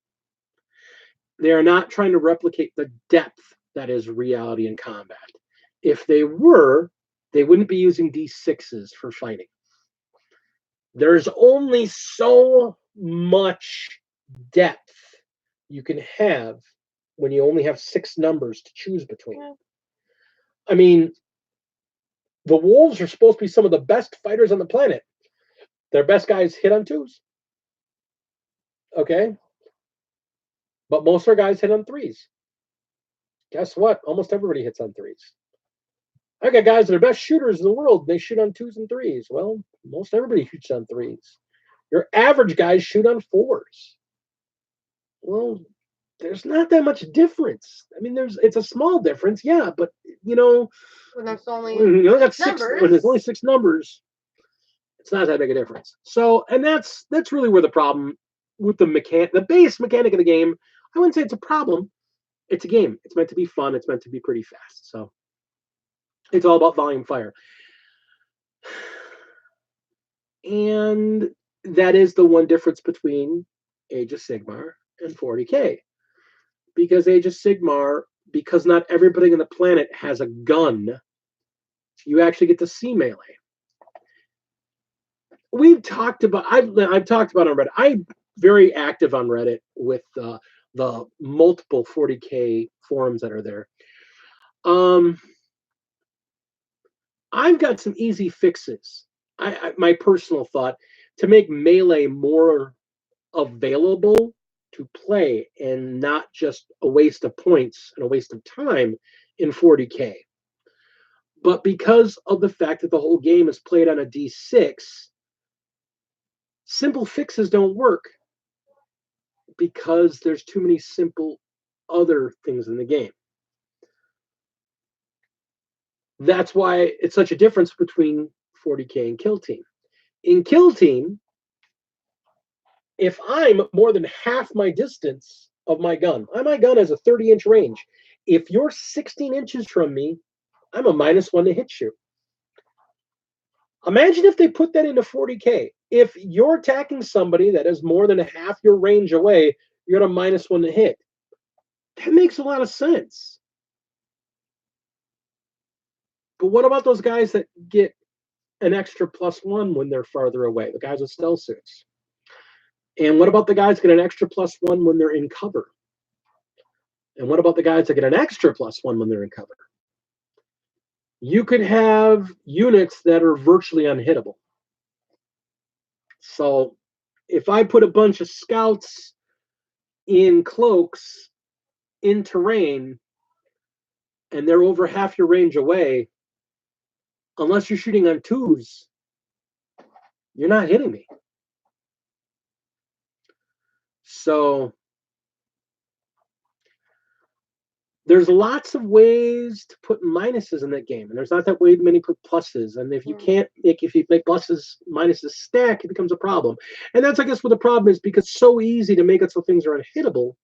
They are not trying to replicate the depth that is reality in combat. If they were, they wouldn't be using D6s for fighting. There's only so much depth you can have when you only have 6 numbers to choose between. Yeah. I mean, the wolves are supposed to be some of the best fighters on the planet. Their best guys hit on 2s. Okay? But most of their guys hit on 3s. Guess what? Almost everybody hits on 3s. I got guys that are best shooters in the world. They shoot on 2s and 3s. Well, most everybody shoots on 3s. Your average guys shoot on 4s. Well, there's not that much difference. I mean, it's a small difference, yeah, but when there's only when there's only 6 numbers, it's not that big a difference. So, and that's really where the problem with the base mechanic of the game. I wouldn't say it's a problem. It's a game. It's meant to be fun. It's meant to be pretty fast. So, it's all about volume fire, and that is the one difference between Age of Sigmar and 40K. Because Age of Sigmar, because not everybody on the planet has a gun, you actually get to see melee. I've talked about on Reddit. I'm very active on Reddit with the multiple 40K forums that are there. I've got some easy fixes. My personal thought, to make melee more available to play and not just a waste of points and a waste of time in 40K. But because of the fact that the whole game is played on a D6, simple fixes don't work because there's too many simple other things in the game. That's why it's such a difference between 40K and Kill Team. In Kill Team, if I'm more than half my distance of my gun has a 30-inch range. If you're 16 inches from me, I'm a -1 to hit you. Imagine if they put that into 40K. If you're attacking somebody that is more than half your range away, you're at a -1 to hit. That makes a lot of sense. But what about those guys that get an extra +1 when they're farther away? The guys with stealth suits. And what about the guys that get an extra +1 when they're in cover? And what about the guys that get an extra +1 when they're in cover? you could have units that are virtually unhittable. So if I put a bunch of scouts in cloaks in terrain and they're over half your range away, unless you're shooting on twos, you're not hitting me. So there's lots of ways to put minuses in that game, and there's not that way many put pluses. And if you make pluses minuses stack, it becomes a problem. And that's, I guess, what the problem is, because it's so easy to make it so things are unhittable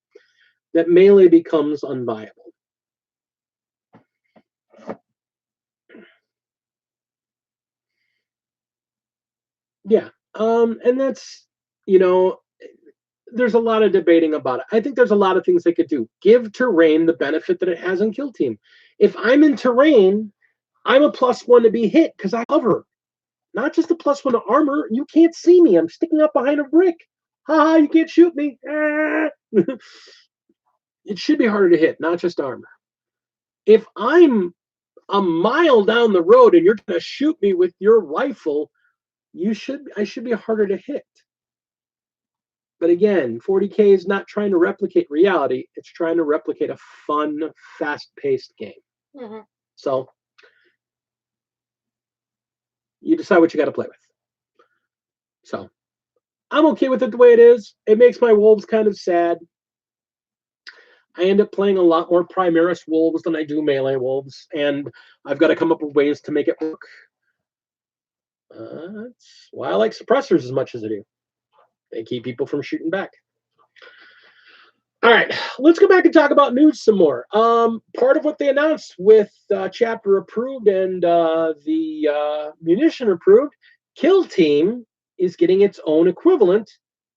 that melee becomes unviable. Yeah, and that's, there's a lot of debating about it. I think there's a lot of things they could do. Give terrain the benefit that it has in Kill Team. If I'm in terrain, I'm a +1 to be hit because I cover. Not just a +1 to armor. You can't see me. I'm sticking up behind a brick. Ha! You can't shoot me. It should be harder to hit, not just armor. If I'm a mile down the road and you're going to shoot me with your rifle, I should be harder to hit. But again, 40K is not trying to replicate reality. It's trying to replicate a fun, fast-paced game. Mm-hmm. So you decide what you got to play with. So I'm okay with it the way it is. It makes my wolves kind of sad. I end up playing a lot more Primaris wolves than I do melee wolves, and I've got to come up with ways to make it work. That's why I like suppressors as much as I do. They keep people from shooting back. All right, let's go back and talk about news some more. Part of what they announced with chapter approved and the munition approved, Kill Team is getting its own equivalent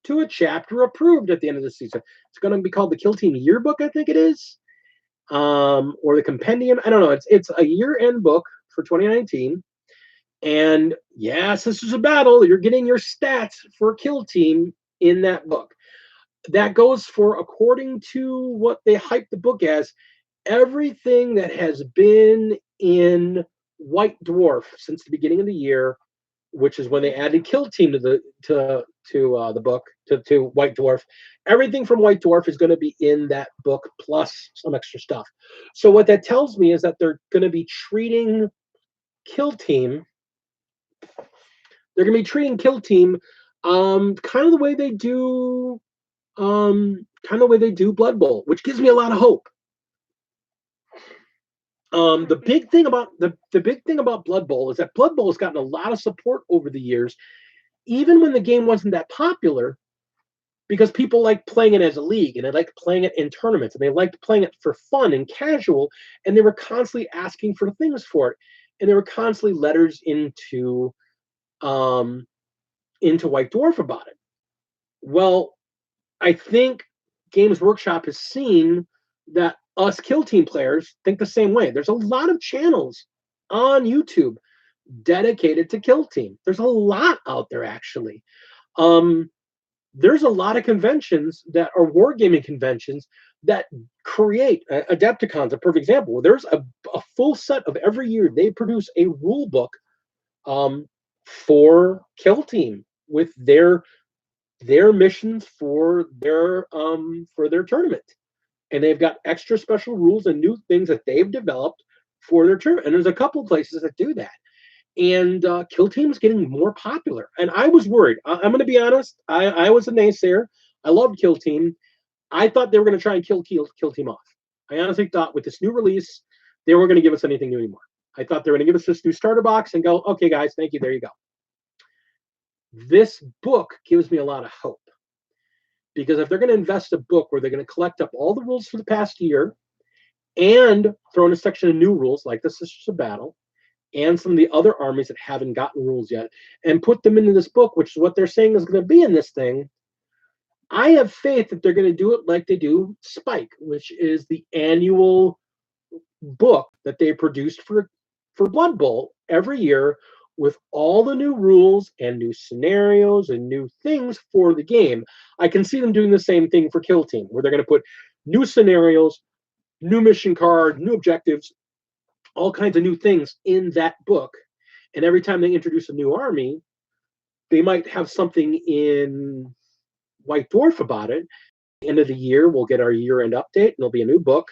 to a chapter approved at the end of the season. It's going to be called the Kill Team Yearbook, I think it is, or the Compendium. I don't know. It's a year-end book for 2019. And yes, this is a battle. You're getting your stats for Kill Team in that book. That goes for, according to what they hype the book as, everything that has been in White Dwarf since the beginning of the year, which is when they added Kill Team to the book, to White Dwarf. Everything from White Dwarf is going to be in that book plus some extra stuff. So what that tells me is that they're going to be treating Kill Team. They're going to be treating Kill Team kind of the way they do Blood Bowl, which gives me a lot of hope. The big thing about Blood Bowl is that Blood Bowl has gotten a lot of support over the years, even when the game wasn't that popular, because people like playing it as a league, and they liked playing it in tournaments, and they liked playing it for fun and casual, and they were constantly asking for things for it, and there were constantly letters into White Dwarf about it. Well, I think Games Workshop has seen that us Kill Team players think the same way. There's a lot of channels on YouTube dedicated to Kill Team. There's a lot out there, actually. There's a lot of conventions that are wargaming conventions that create Adepticon's a perfect example. There's a full set of every year they produce a rule book for Kill Team with their missions for their tournament, and they've got extra special rules and new things that they've developed for their tournament. And there's a couple places that do that, and Kill Team is getting more popular. And I was worried. I'm going to be honest. I was a naysayer. I loved Kill Team. I thought they were going to try and kill Team off. I honestly thought with this new release, they weren't going to give us anything new anymore. I thought they were going to give us this new starter box and go, okay, guys, thank you. There you go. This book gives me a lot of hope, because if they're going to invest a book where they're going to collect up all the rules for the past year and throw in a section of new rules like the Sisters of Battle and some of the other armies that haven't gotten rules yet and put them into this book, which is what they're saying is going to be in this thing, I have faith that they're going to do it like they do Spike, which is the annual book that they produced for Blood Bowl every year, with all the new rules and new scenarios and new things for the game. I can see them doing the same thing for Kill Team, where they're going to put new scenarios, new mission card, new objectives, all kinds of new things in that book. And every time they introduce a new army, they might have something in White Dwarf about it. At the end of the year, we'll get our year-end update, and there'll be a new book,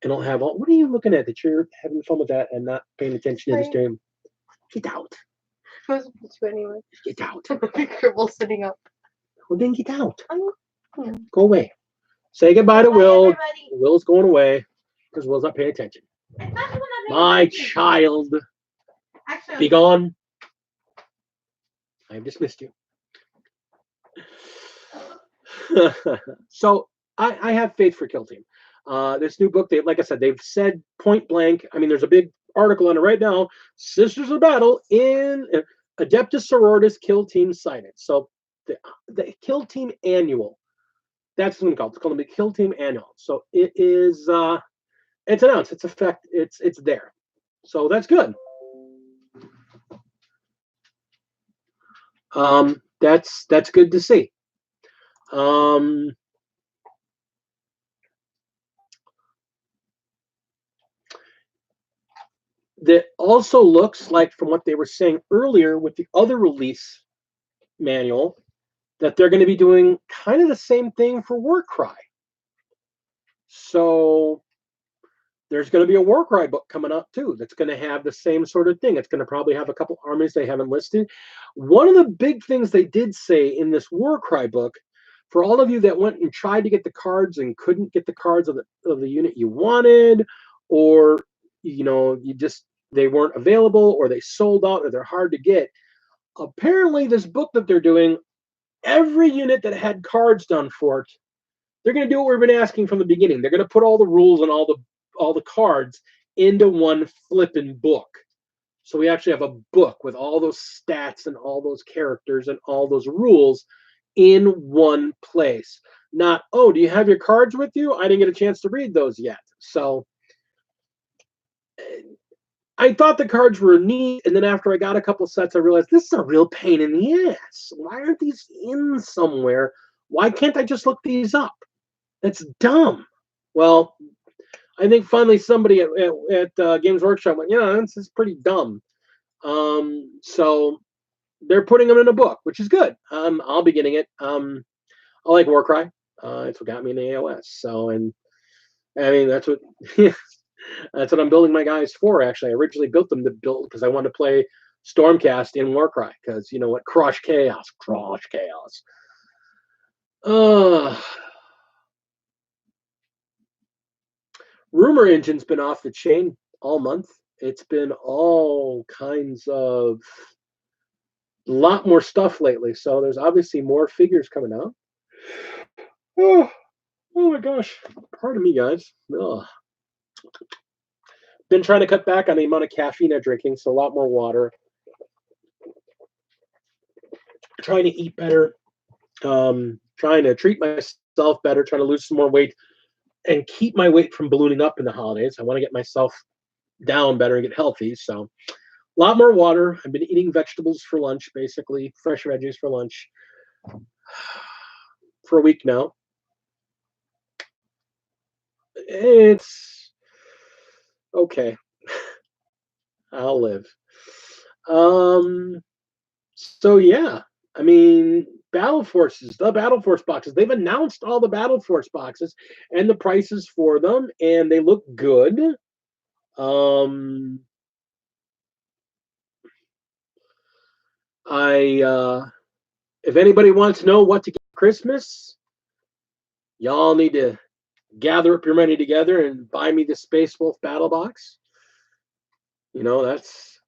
and it'll have all. What are you looking at that you're having fun with that and not paying attention to the stream? Get out. I was supposed to anyway. Get out. Cribble sitting up. Well, then get out. Go away. Say goodbye to Will. Everybody. Will's going away because Will's not paying attention. My child. Actually, Be gone. I have dismissed you. So I have faith for Kill Team. This new book, like I said, they've said point blank. I mean, there's a big article on it right now. Sisters of Battle in Adeptus Sororitas Kill Team cited. So the Kill Team Annual. That's what it's called. It's called the Kill Team Annual. So it is. It's announced. It's effect. It's there. So that's good. That's good to see. That also looks like, from what they were saying earlier with the other release manual, that they're going to be doing kind of the same thing for Warcry. So there's going to be a Warcry book coming up too that's going to have the same sort of thing. It's going to probably have a couple armies they haven't listed. One of the big things they did say in this Warcry book, for all of you that went and tried to get the cards and couldn't get the cards of the unit you wanted, or they weren't available, or they sold out, or they're hard to get. Apparently, this book that they're doing, every unit that had cards done for it, they're going to do what we've been asking from the beginning. They're going to put all the rules and all the cards into one flipping book. So we actually have a book with all those stats and all those characters and all those rules in one place. Not, oh, do you have your cards with you? I didn't get a chance to read those yet. So I thought the cards were neat, and then after I got a couple sets, I realized this is a real pain in the ass. Why aren't these in somewhere? Why can't I just look these up? That's dumb. Well, I think finally somebody at Games Workshop went, yeah, this is pretty dumb. So they're putting them in a book, which is good. I'll be getting it. I like Warcry. It's what got me in the AOS. So, and I mean, that's what that's what I'm building my guys for. Actually, I originally built them to build because I wanted to play Stormcast in Warcry because you know what, crush chaos. Rumor Engine's been off the chain all month. It's been all kinds of a lot more stuff lately. So there's obviously more figures coming out. Oh my gosh. Pardon me, guys. Been trying to cut back on the amount of caffeine I'm drinking, so a lot more water. Trying to eat better. Trying to treat myself better, trying to lose some more weight and keep my weight from ballooning up in the holidays. I want to get myself down better and get healthy. So a lot more water. I've been eating vegetables for lunch, basically fresh veggies for lunch for a week now. It's okay. I'll live. So yeah, I mean, the Battle Force boxes, they've announced all the Battle Force boxes and the prices for them, and they look good. If anybody wants to know what to get for Christmas, y'all need to gather up your money together and buy me the Space Wolf Battle Box. You know, that's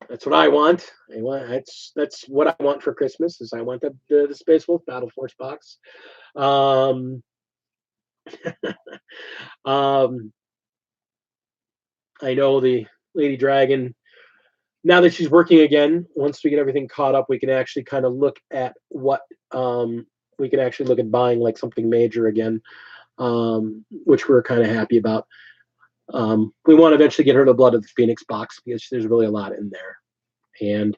what I want. That's what I want for Christmas. Is I want the Space Wolf Battle Force box. I know the Lady Dragon. Now that she's working again, once we get everything caught up, we can actually kind of look at what we can actually look at buying like something major again, which we're kind of happy about. We want to eventually get her the Blood of the Phoenix box because there's really a lot in there. And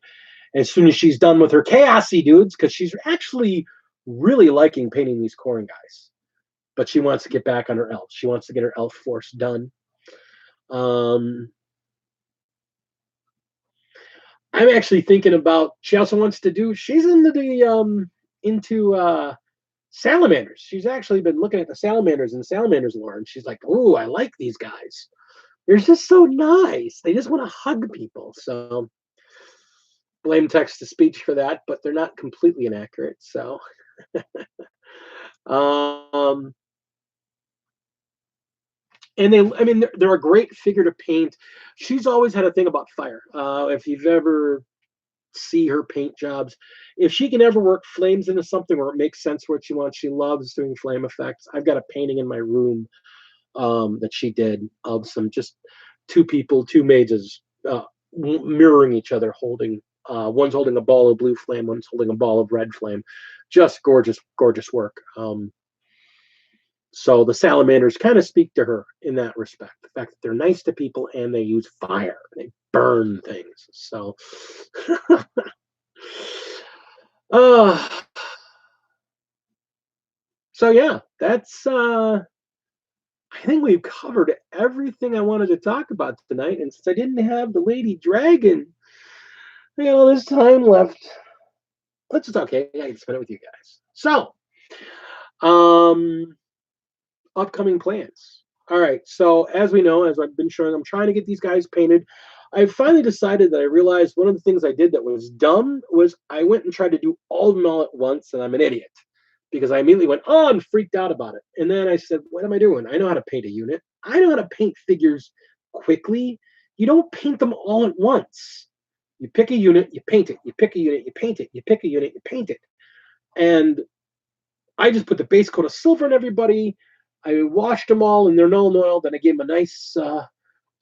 as soon as she's done with her chaosy dudes, because she's actually really liking painting these Khorne guys, but she wants to get back on her elves. She wants to get her elf force done. I'm actually thinking about. She also wants to do. She's into salamanders. She's actually been looking at the salamanders and the salamanders lore, and she's like, "Oh, I like these guys. They're just so nice. They just want to hug people." So blame text to speech for that, but they're not completely inaccurate. So, um, and they're a great figure to paint. She's always had a thing about fire. If you've ever see her paint jobs, if she can ever work flames into something where it makes sense what she wants, she loves doing flame effects. I've got a painting in my room that she did of some just two people, two mages mirroring each other, holding one's holding a ball of blue flame, one's holding a ball of red flame. Just gorgeous, gorgeous work. So the salamanders kind of speak to her in that respect. The fact that they're nice to people and they use fire. They burn things. So so yeah, that's I think we've covered everything I wanted to talk about tonight. And since I didn't have the lady dragon, I got all this time left. Let's just okay. I can spend it with you guys. So, upcoming plans. All right. So as we know, as I've been showing, I'm trying to get these guys painted. I finally decided that I realized one of the things I did that was dumb was I went and tried to do all of them all at once, and I'm an idiot because I immediately went, oh, and freaked out about it. And then I said, what am I doing? I know how to paint a unit. I know how to paint figures quickly. You don't paint them all at once. You pick a unit, you paint it. You pick a unit, you paint it. You pick a unit, you paint it. And I just put the base coat of silver on everybody. I washed them all in their Nuln oil. Then I gave them a nice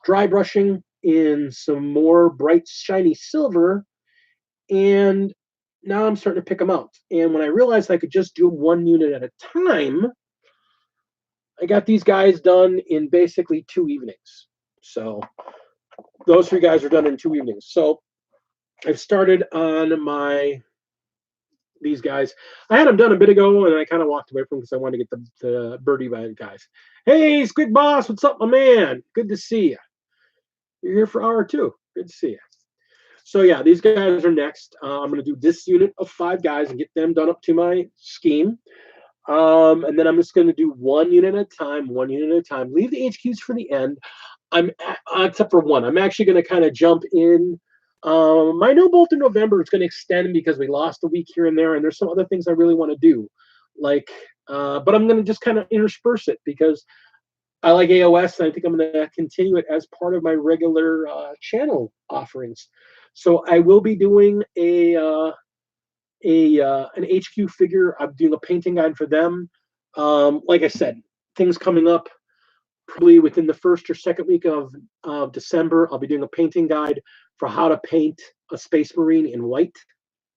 dry brushing in some more bright, shiny silver. And now I'm starting to pick them out. And when I realized I could just do one unit at a time, I got these guys done in basically 2 evenings. So those 3 guys are done in 2 evenings. So I've started on these guys. I had them done a bit ago, and I kind of walked away from them because I wanted to get the birdie guys. Hey, Squid Boss, what's up, my man? Good to see you. You're here for hour 2. Good to see you. So yeah, these guys are next. I'm going to do this unit of 5 guys and get them done up to my scheme. And then I'm just going to do 1 unit at a time, 1 unit at a time. Leave the HQs for the end. Except for one. I'm actually going to kind of jump in. My No Bolt in November is going to extend because we lost a week here and there, and there's some other things I really want to do. But I'm going to just kind of intersperse it because I like AOS, and I think I'm going to continue it as part of my regular channel offerings. So I will be doing an HQ figure. I'm doing a painting guide for them. Like I said, things coming up probably within the first or second week of December. I'll be doing a painting guide for how to paint a Space Marine in white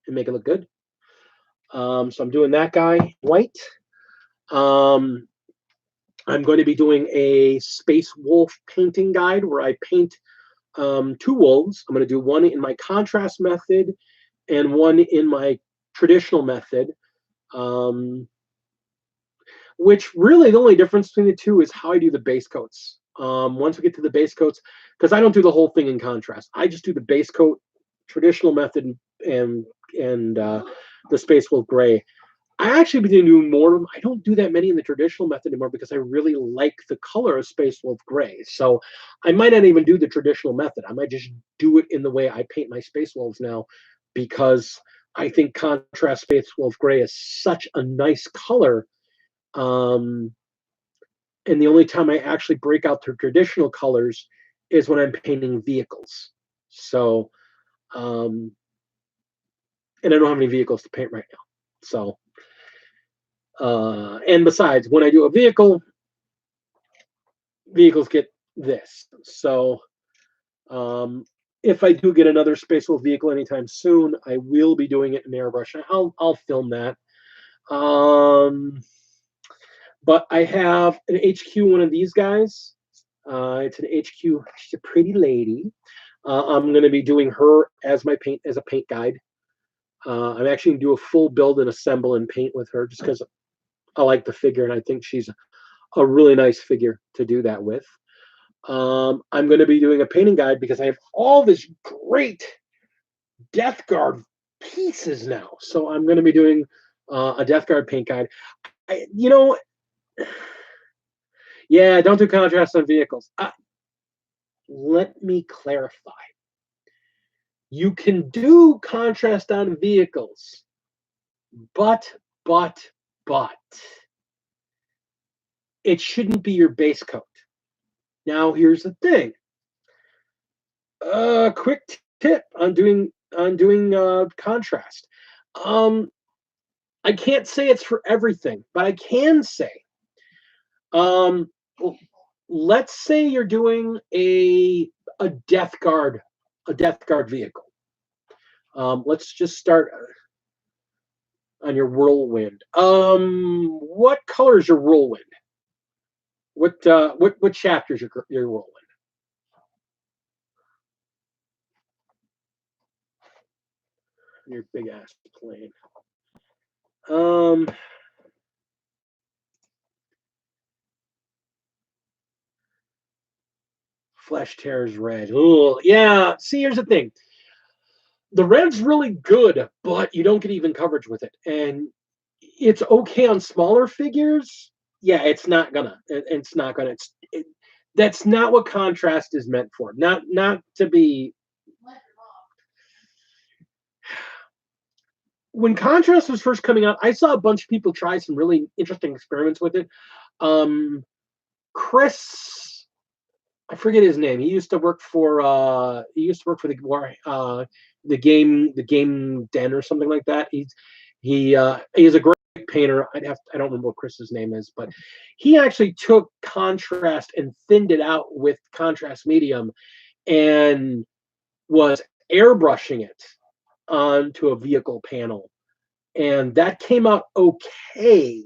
and make it look good. So I'm doing that guy in white. I'm going to be doing a Space Wolf painting guide where I paint 2 wolves. I'm going to do one in my contrast method and one in my traditional method. Which really the only difference between the 2 is how I do the base coats. Once we get to the base coats, because I don't do the whole thing in contrast. I just do the base coat, traditional method, and the Space Wolf Gray. I actually been doing more of them. I don't do that many in the traditional method anymore because I really like the color of Space Wolf Gray. So I might not even do the traditional method. I might just do it in the way I paint my Space Wolves now because I think contrast Space Wolf Gray is such a nice color. And the only time I actually break out the traditional colors is when I'm painting vehicles. So, and I don't have any vehicles to paint right now. So, and besides, when I do a vehicle, vehicles get this. So, if I do get another Space Wolf vehicle anytime soon, I will be doing it in airbrush. I'll film that. But I have an HQ, one of these guys. It's an HQ. She's a pretty lady. I'm going to be doing her as a paint guide. I'm actually going to do a full build and assemble and paint with her just because I like the figure and I think she's a really nice figure to do that with. I'm going to be doing a painting guide because I have all this great Death Guard pieces now. So I'm going to be doing a Death Guard paint guide. Yeah, don't do contrast on vehicles. Let me clarify. You can do contrast on vehicles, but it shouldn't be your base coat. Now, here's the thing. Quick tip on doing contrast. I can't say it's for everything, but I can say, let's say you're doing a Death Guard vehicle. Let's just start on your whirlwind. What color is your whirlwind? What chapter is your whirlwind? Your big ass plane. Flesh Tears red. Ooh, yeah. See, here's the thing. The red's really good, but you don't get even coverage with it, and it's okay on smaller figures. Yeah, it's not gonna. That's not what contrast is meant for. Not to be. When contrast was first coming out, I saw a bunch of people try some really interesting experiments with it. Chris, I forget his name. He used to work for the game den or something like that. He is a great painter. I don't remember what Chris's name is, but he actually took contrast and thinned it out with contrast medium and was airbrushing it onto a vehicle panel, and that came out okay.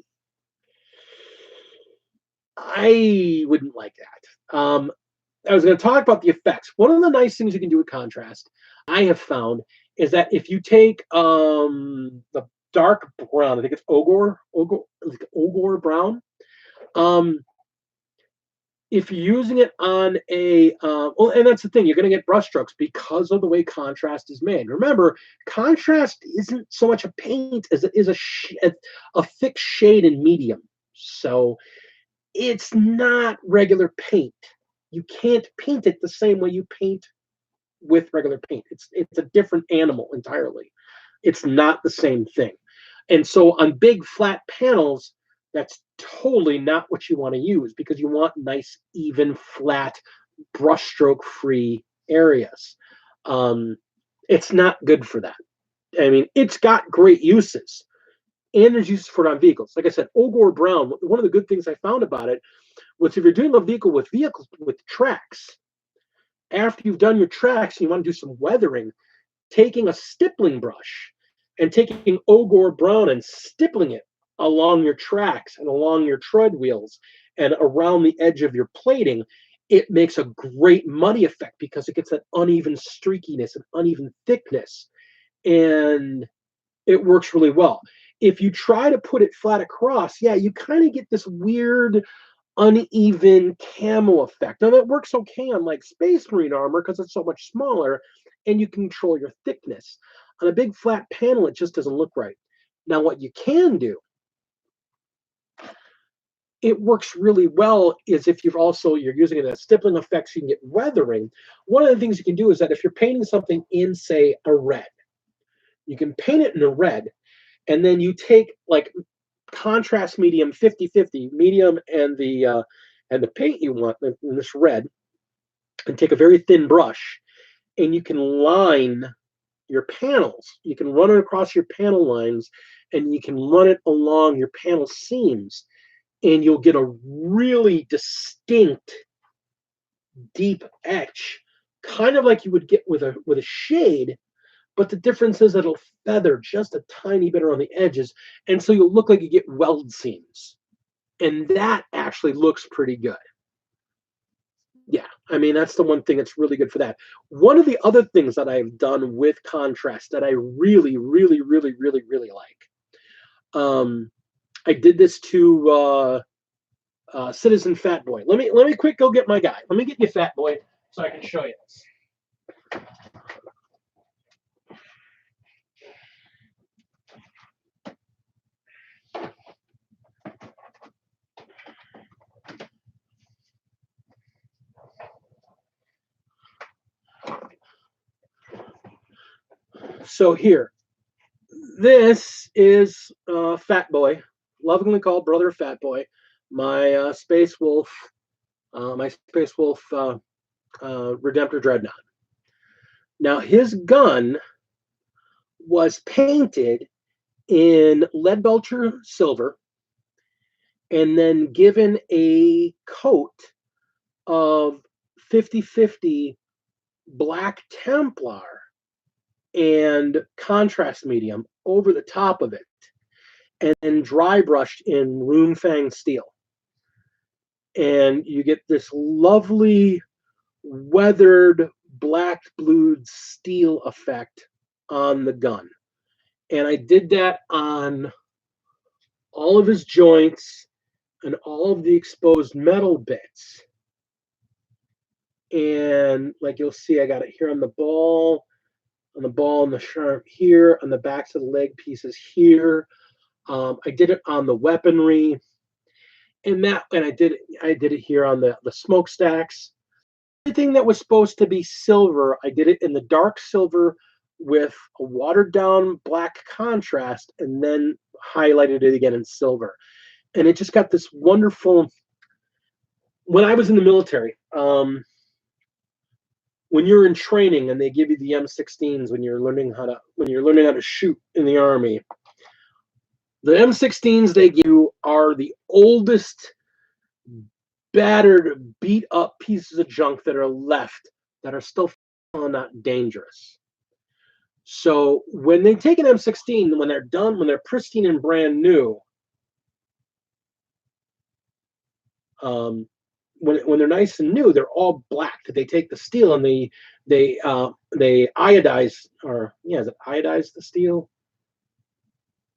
I wouldn't like that. I was going to talk about the effects. One of the nice things you can do with contrast, I have found, is that if you take the dark brown, I think it's ogre brown. If you're using it on a and that's the thing, you're going to get brushstrokes because of the way contrast is made. Remember, contrast isn't so much a paint as it is a thick shade in medium. So it's not regular paint. You can't paint it the same way you paint with regular paint. It's a different animal entirely. It's not the same thing. And so on big flat panels, that's totally not what you want to use, because you want nice, even, flat, brushstroke free areas. It's not good for that. I mean, it's got great uses, and there's uses for it on vehicles. Like I said, Ogre Brown, one of the good things I found about it was if you're doing a vehicle with tracks, after you've done your tracks and you want to do some weathering, taking a stippling brush and taking Ogre Brown and stippling it along your tracks and along your tread wheels and around the edge of your plating, it makes a great muddy effect because it gets that uneven streakiness and uneven thickness, and it works really well. If you try to put it flat across, yeah, you kind of get this weird uneven camo effect. Now that works okay on like Space Marine armor because it's so much smaller and you can control your thickness. On a big flat panel, it just doesn't look right. Now what you can do, it works really well, is if you're using it as stippling effects, you can get weathering. One of the things you can do is that if you're painting something in, say, a red, you can paint it in a red, and then you take like contrast medium 50-50 medium and the paint you want in this red, and take a very thin brush, and you can line your panels. You can run it across your panel lines, and you can run it along your panel seams, and you'll get a really distinct deep etch, kind of like you would get with a shade. But the difference is that it'll feather just a tiny bit around the edges, and so you'll look like you get weld seams, and that actually looks pretty good. Yeah, I mean, that's the one thing that's really good for that. One of the other things that I've done with contrast that I really, really, really, really, really like, I did this to Citizen Fat Boy. Let me quick go get my guy. Let me get you Fat Boy so I can show you this. So here, this is Fat Boy, lovingly called Brother Fat Boy, my Space Wolf, Redemptor Dreadnought. Now his gun was painted in Leadbelcher silver and then given a coat of 50/50 black Templar and contrast medium over the top of it, and then dry brushed in Runefang steel. And you get this lovely weathered black blued steel effect on the gun. And I did that on all of his joints and all of the exposed metal bits. And like you'll see, I got it here on the ball and the sharp here, on the backs of the leg pieces here. I did it on the weaponry, and I did it here on the smokestacks. Everything that was supposed to be silver, I did it in the dark silver with a watered down black contrast, and then highlighted it again in silver. And it just got this wonderful. When I was in the military, when you're in training and they give you the M16s when you're learning how to shoot in the Army, the M16s they give you are the oldest, battered, beat up pieces of junk that are left that are still not dangerous. So when they take an M16, when they're done, when they're pristine and brand new, when they're nice and new, they're all black. They take the steel and they iodize, or is it iodize the steel?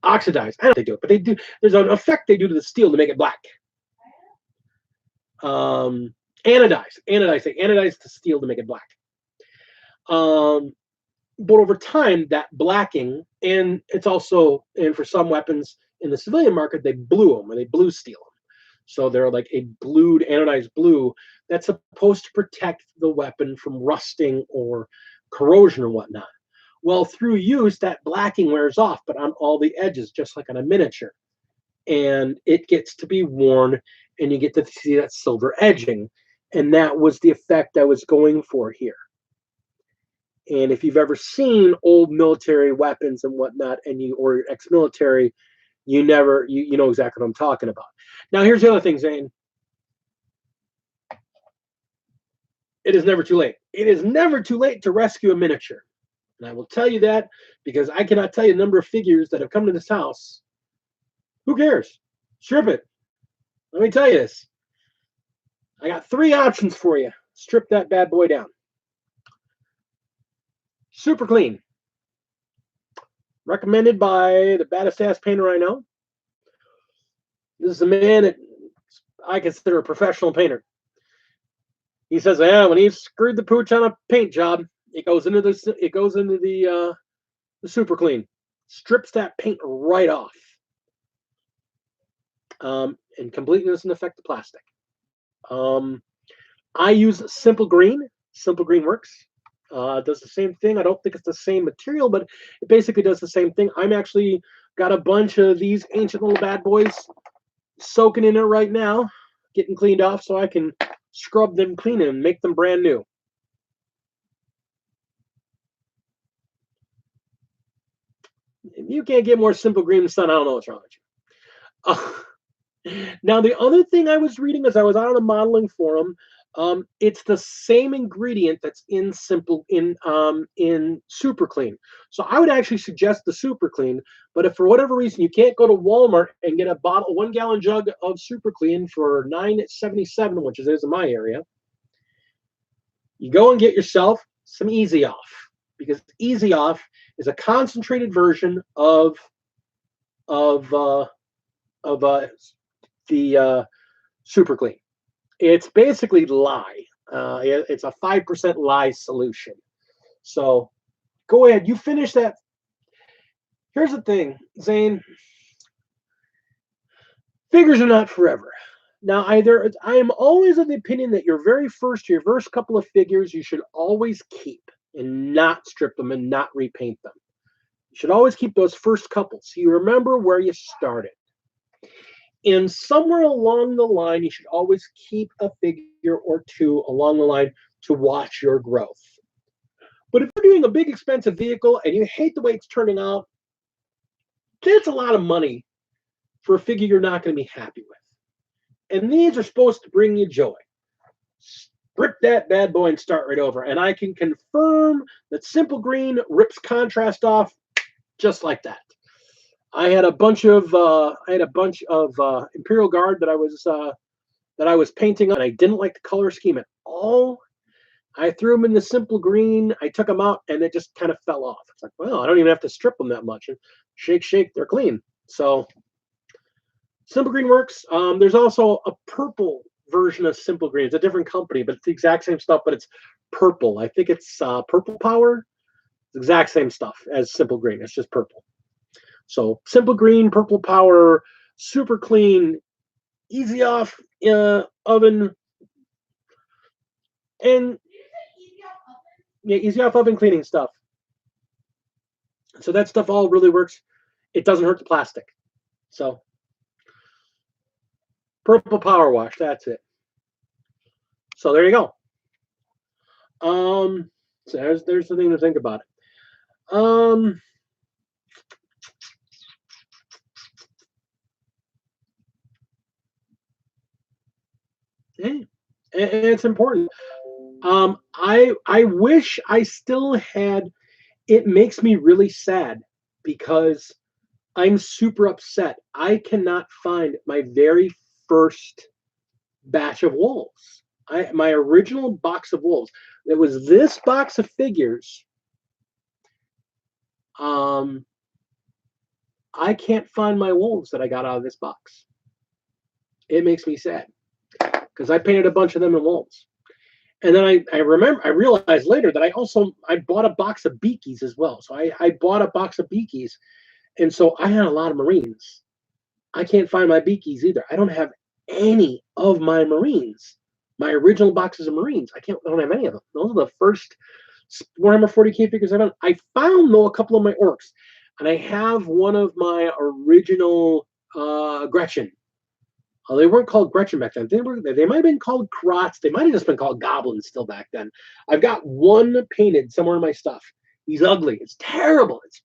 Oxidize. I don't know if they do it, but they do. There's an effect they do to the steel to make it black. Anodize. They anodize the steel to make it black. But over time, that blacking, and it's also, and for some weapons in the civilian market, they blue them, or they blue steel them. So they're like a blued, anodized blue that's supposed to protect the weapon from rusting or corrosion or whatnot. Well, through use, that blacking wears off, but on all the edges, just like on a miniature. And it gets to be worn, and you get to see that silver edging. And that was the effect I was going for here. And if you've ever seen old military weapons and whatnot, or you're ex-military, you know exactly what I'm talking about. Now, here's the other thing, Zane. It is never too late. It is never too late to rescue a miniature. And I will tell you that because I cannot tell you the number of figures that have come to this house. Who cares? Strip it. Let me tell you this. I got 3 options for you. Strip that bad boy down. Super clean. Recommended by the baddest ass painter I know. This is a man that I consider a professional painter. He says, when he's screwed the pooch on a paint job, it goes into the super clean. Strips that paint right off. And completely doesn't affect the plastic. I use Simple Green. Simple Green works. Does the same thing. I don't think it's the same material, but it basically does the same thing. I'm actually got a bunch of these ancient little bad boys soaking in it right now, getting cleaned off so I can scrub them clean and make them brand new. If you can't get more Simple Green, son, I don't know what's wrong with you. Now, the other thing I was reading as I was out on the modeling forum, it's the same ingredient that's in Super Clean. So I would actually suggest the Super Clean, but if for whatever reason you can't go to Walmart and get a 1-gallon jug of Super Clean for $9.77, which it is in my area, you go and get yourself some Easy Off, because Easy Off is a concentrated version of the Super Clean. It's basically lye. It's a 5% lye solution. So go ahead. You finish that. Here's the thing, Zane. Figures are not forever. Now, I am always of the opinion that your first couple of figures you should always keep and not strip them and not repaint them. You should always keep those first couple so you remember where you started. And somewhere along the line, you should always keep a figure or two along the line to watch your growth. But if you're doing a big expensive vehicle and you hate the way it's turning out, that's a lot of money for a figure you're not going to be happy with. And these are supposed to bring you joy. Rip that bad boy and start right over. And I can confirm that Simple Green rips contrast off just like that. I had a bunch of Imperial Guard that I was painting on. I didn't like the color scheme at all. I threw them in the Simple Green. I took them out, and it just kind of fell off. It's like, well, I don't even have to strip them that much. And shake, they're clean. So Simple Green works. There's also a purple version of Simple Green. It's a different company, but it's the exact same stuff, but it's purple. I think it's Purple Power. It's the exact same stuff as Simple Green. It's just purple. So Simple Green, Purple Power, super clean, easy off oven, and yeah, easy off oven cleaning stuff. So that stuff all really works. It doesn't hurt the plastic. So Purple Power Wash, that's it. So there you go. So there's the thing to think about it. And it's important. I wish I still had. It makes me really sad because I'm super upset. I cannot find my very first batch of wolves. My original box of wolves. It was this box of figures. I can't find my wolves that I got out of this box. It makes me sad because I painted a bunch of them in wolves. And then I realized later that I bought a box of beakies as well. So I bought a box of beakies, and so I had a lot of Marines. I can't find my beakies either. I don't have any of my Marines. My original boxes of Marines. I don't have any of them. Those are the first Warhammer 40K figures I found. I found though a couple of my orcs, and I have one of my original Gretchen. They weren't called Gretchen back then. They might have been called Krots. They might have just been called Goblins still back then. I've got one painted somewhere in my stuff. He's ugly. It's terrible. It's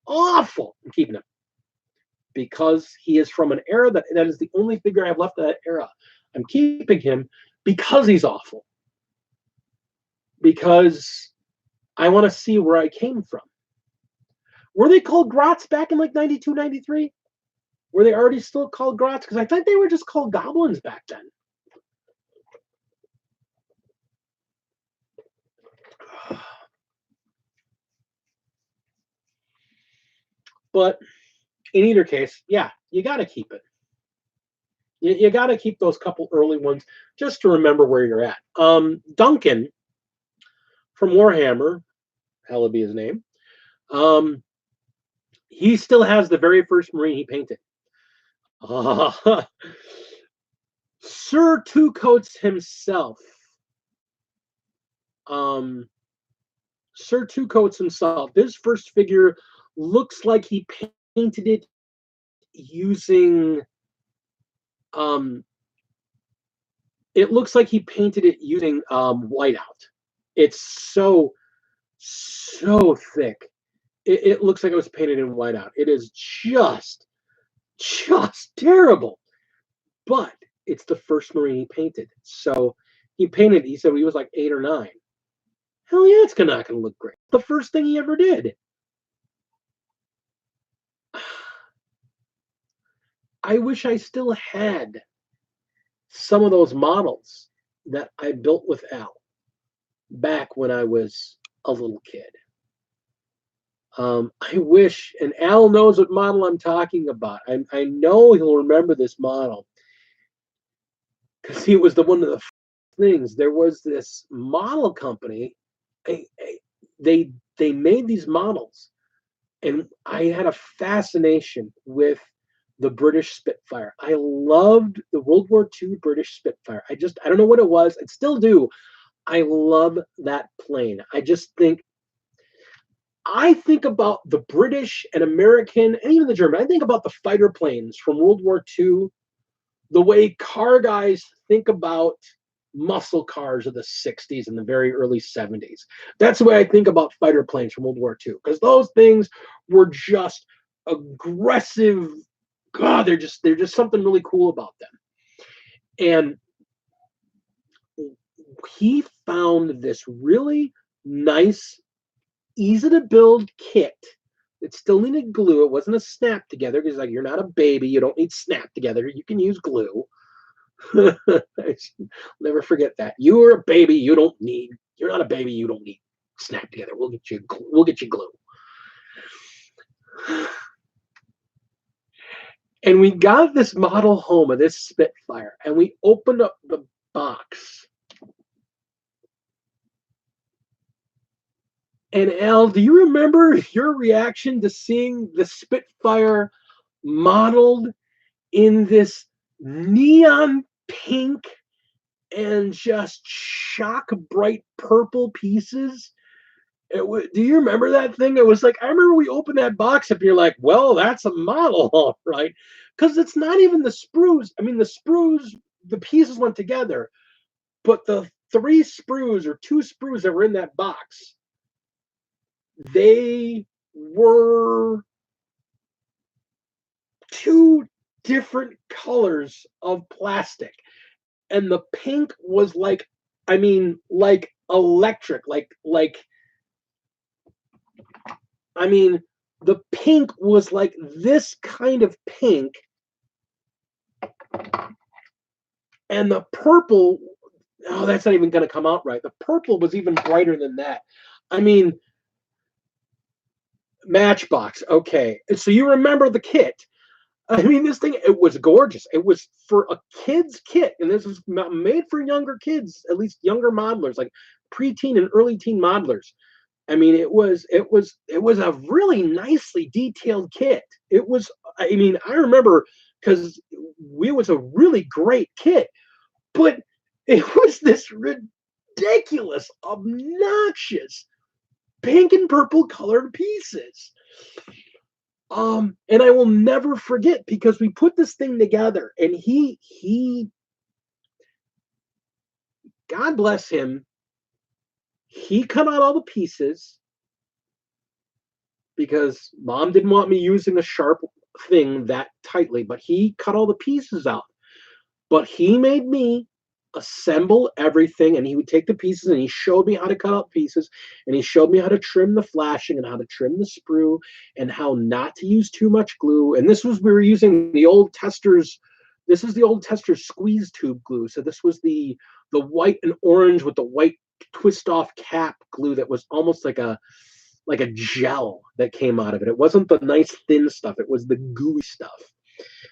awful. I'm keeping him because he is from an era that is the only figure I have left of that era. I'm keeping him because he's awful. Because I want to see where I came from. Were they called Grots back in like 92, 93? Were they already still called Grots? Because I thought they were just called Goblins back then. But in either case, yeah, you got to keep it. You got to keep those couple early ones just to remember where you're at. Duncan from Warhammer, hell be his name, he still has the very first Marine he painted. Sir Two Coats himself. Sir Two Coats himself. This first figure looks like he painted it using. It looks like he painted it using whiteout. It's so thick. It looks like it was painted in whiteout. It is just terrible. But it's the first Marine he painted. So he said he was like 8 or 9. Hell yeah, it's not going to look great. The first thing he ever did. I wish I still had some of those models that I built with Al back when I was a little kid. I wish, and Al knows what model I'm talking about. I know he'll remember this model because he was one of the things. There was this model company. They made these models, and I had a fascination with the British Spitfire. I loved the World War II British Spitfire. I don't know what it was. I still do. I love that plane. I just think I think about the British and American and even the German. I think about the fighter planes from World War II, the way car guys think about muscle cars of the 60s and the very early 70s. That's the way I think about fighter planes from World War II, because those things were just aggressive. God, they're just something really cool about them. And he found this really nice, easy to build kit. It still needed glue. It wasn't a snap together, because like, you're not a baby, you don't need snap together. You can use glue. Never forget that. You are a baby. You're not a baby. You don't need snap together. We'll get you glue. And we got this model home of this Spitfire, and we opened up the box. And Al, do you remember your reaction to seeing the Spitfire modeled in this neon pink and just shock bright purple pieces? Do you remember that thing? It was like, I remember we opened that box up and you're like, well, that's a model, right? Because it's not even the sprues. I mean, the sprues, the pieces went together, but the 3 sprues or 2 sprues that were in that box, they were 2 different colors of plastic. And the pink was like, I mean, like electric, I mean, the pink was like this kind of pink. And the purple, oh, that's not even going to come out right. The purple was even brighter than that. I mean, Matchbox. Okay. So you remember the kit. I mean, this thing, it was gorgeous. It was for a kid's kit. And this was made for younger kids, at least younger modelers, like preteen and early teen modelers. I mean, it was a really nicely detailed kit. It was, I mean, I remember, because it was a really great kit, but it was this ridiculous, obnoxious pink and purple colored pieces. And I will never forget, because we put this thing together, and he God bless him, he cut out all the pieces, because Mom didn't want me using a sharp thing that tightly, but he cut all the pieces out. But he made me assemble everything, and he would take the pieces and he showed me how to cut out pieces, and he showed me how to trim the flashing and how to trim the sprue and how not to use too much glue. And we were using the old Testors. This is the old Testors squeeze tube glue. So this was the white and orange with the white twist off cap glue that was almost like a gel that came out of it. It wasn't the nice thin stuff. It was the gooey stuff.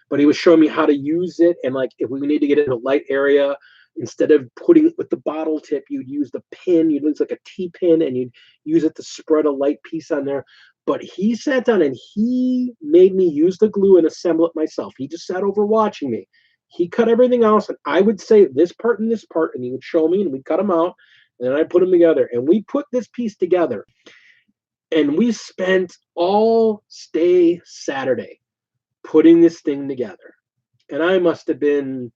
But he was showing me how to use it, and like if we need to get in a light area, instead of putting it with the bottle tip, you'd use the pin. You'd use like a T-pin, and you'd use it to spread a light piece on there. But he sat down and he made me use the glue and assemble it myself. He just sat over watching me. He cut everything else, and I would say this part and this part, and he would show me, and we'd cut them out, and then I put them together, and we put this piece together. And we spent all day Saturday putting this thing together. And I must have been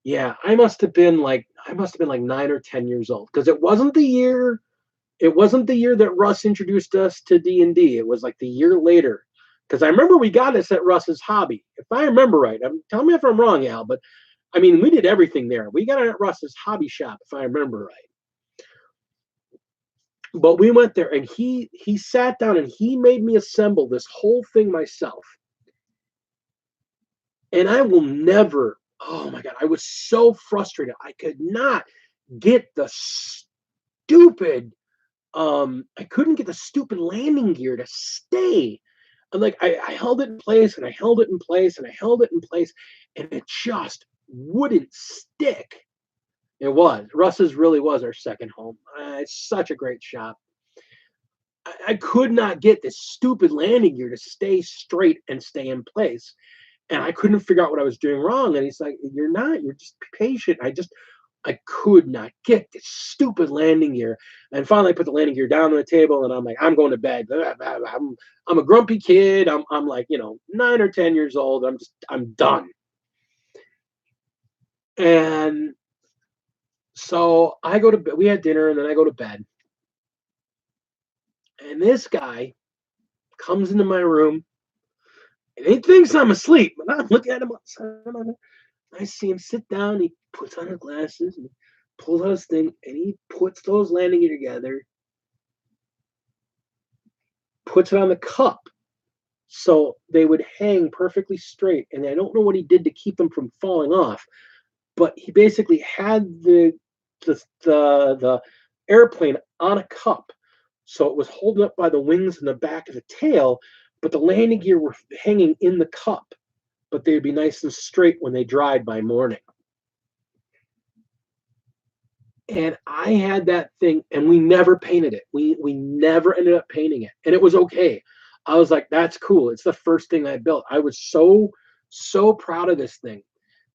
like 9 or 10 years old, because it wasn't the year that Russ introduced us to D&D. It was like the year later, because I remember we got this at Russ's hobby, if I remember right. Tell me if I'm wrong, Al, but I mean, we did everything there. We got it at Russ's hobby shop, if I remember right. But we went there, and he sat down and he made me assemble this whole thing myself. And I will never, oh my God, I was so frustrated. I could not get the stupid, I couldn't get the stupid landing gear to stay. And like, I held it in place, and I held it in place, and I held it in place, and it just wouldn't stick. It was. Russ's really was our second home. It's such a great shop. I could not get this stupid landing gear to stay straight and stay in place. And I couldn't figure out what I was doing wrong. And he's like, you're just patient. I could not get this stupid landing gear. And finally I put the landing gear down on the table and I'm like, I'm going to bed. I'm a grumpy kid. I'm like, 9 or 10 years old. I'm done. And so I go to bed. We had dinner and then I go to bed. And this guy comes into my room and he thinks I'm asleep. But I'm looking at him outside. I see him sit down. He puts on his glasses and pulls out his thing and he puts those landing gear together, puts it on the cup so they would hang perfectly straight. And I don't know what he did to keep them from falling off, but he basically had the airplane on a cup, so it was holding up by the wings and the back of the tail, but the landing gear were hanging in the cup, but they'd be nice and straight when they dried by morning. And I had that thing, and we never painted it. We never ended up painting it, and it was okay. I was like, that's cool. It's the first thing I built. I was so proud of this thing.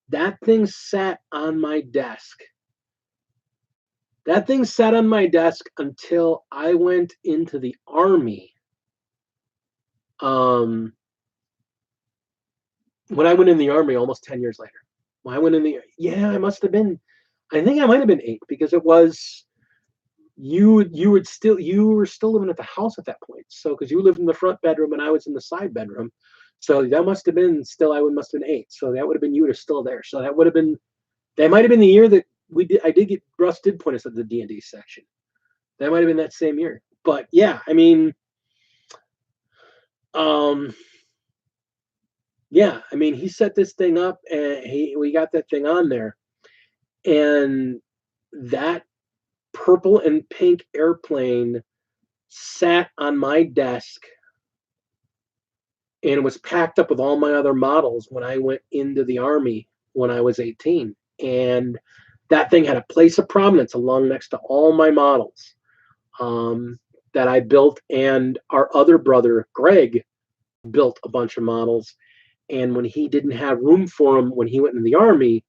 That thing sat on my desk. That thing sat on my desk until I went into the Army. When I went in the Army almost 10 years later. When I went in I must have been, I think I might have been 8, because it was, you were still living at the house at that point. So, because you lived in the front bedroom and I was in the side bedroom. So that must have been must have been 8. So that would have been, you were still there. So that might have been the year that Russ did point us at the D&D section. That might have been that same year. But yeah, I mean, he set this thing up and we got that thing on there. And that purple and pink airplane sat on my desk and it was packed up with all my other models when I went into the Army when I was 18. And that thing had a place of prominence along next to all my models that I built. And our other brother, Greg, built a bunch of models. And when he didn't have room for them when he went in the Army,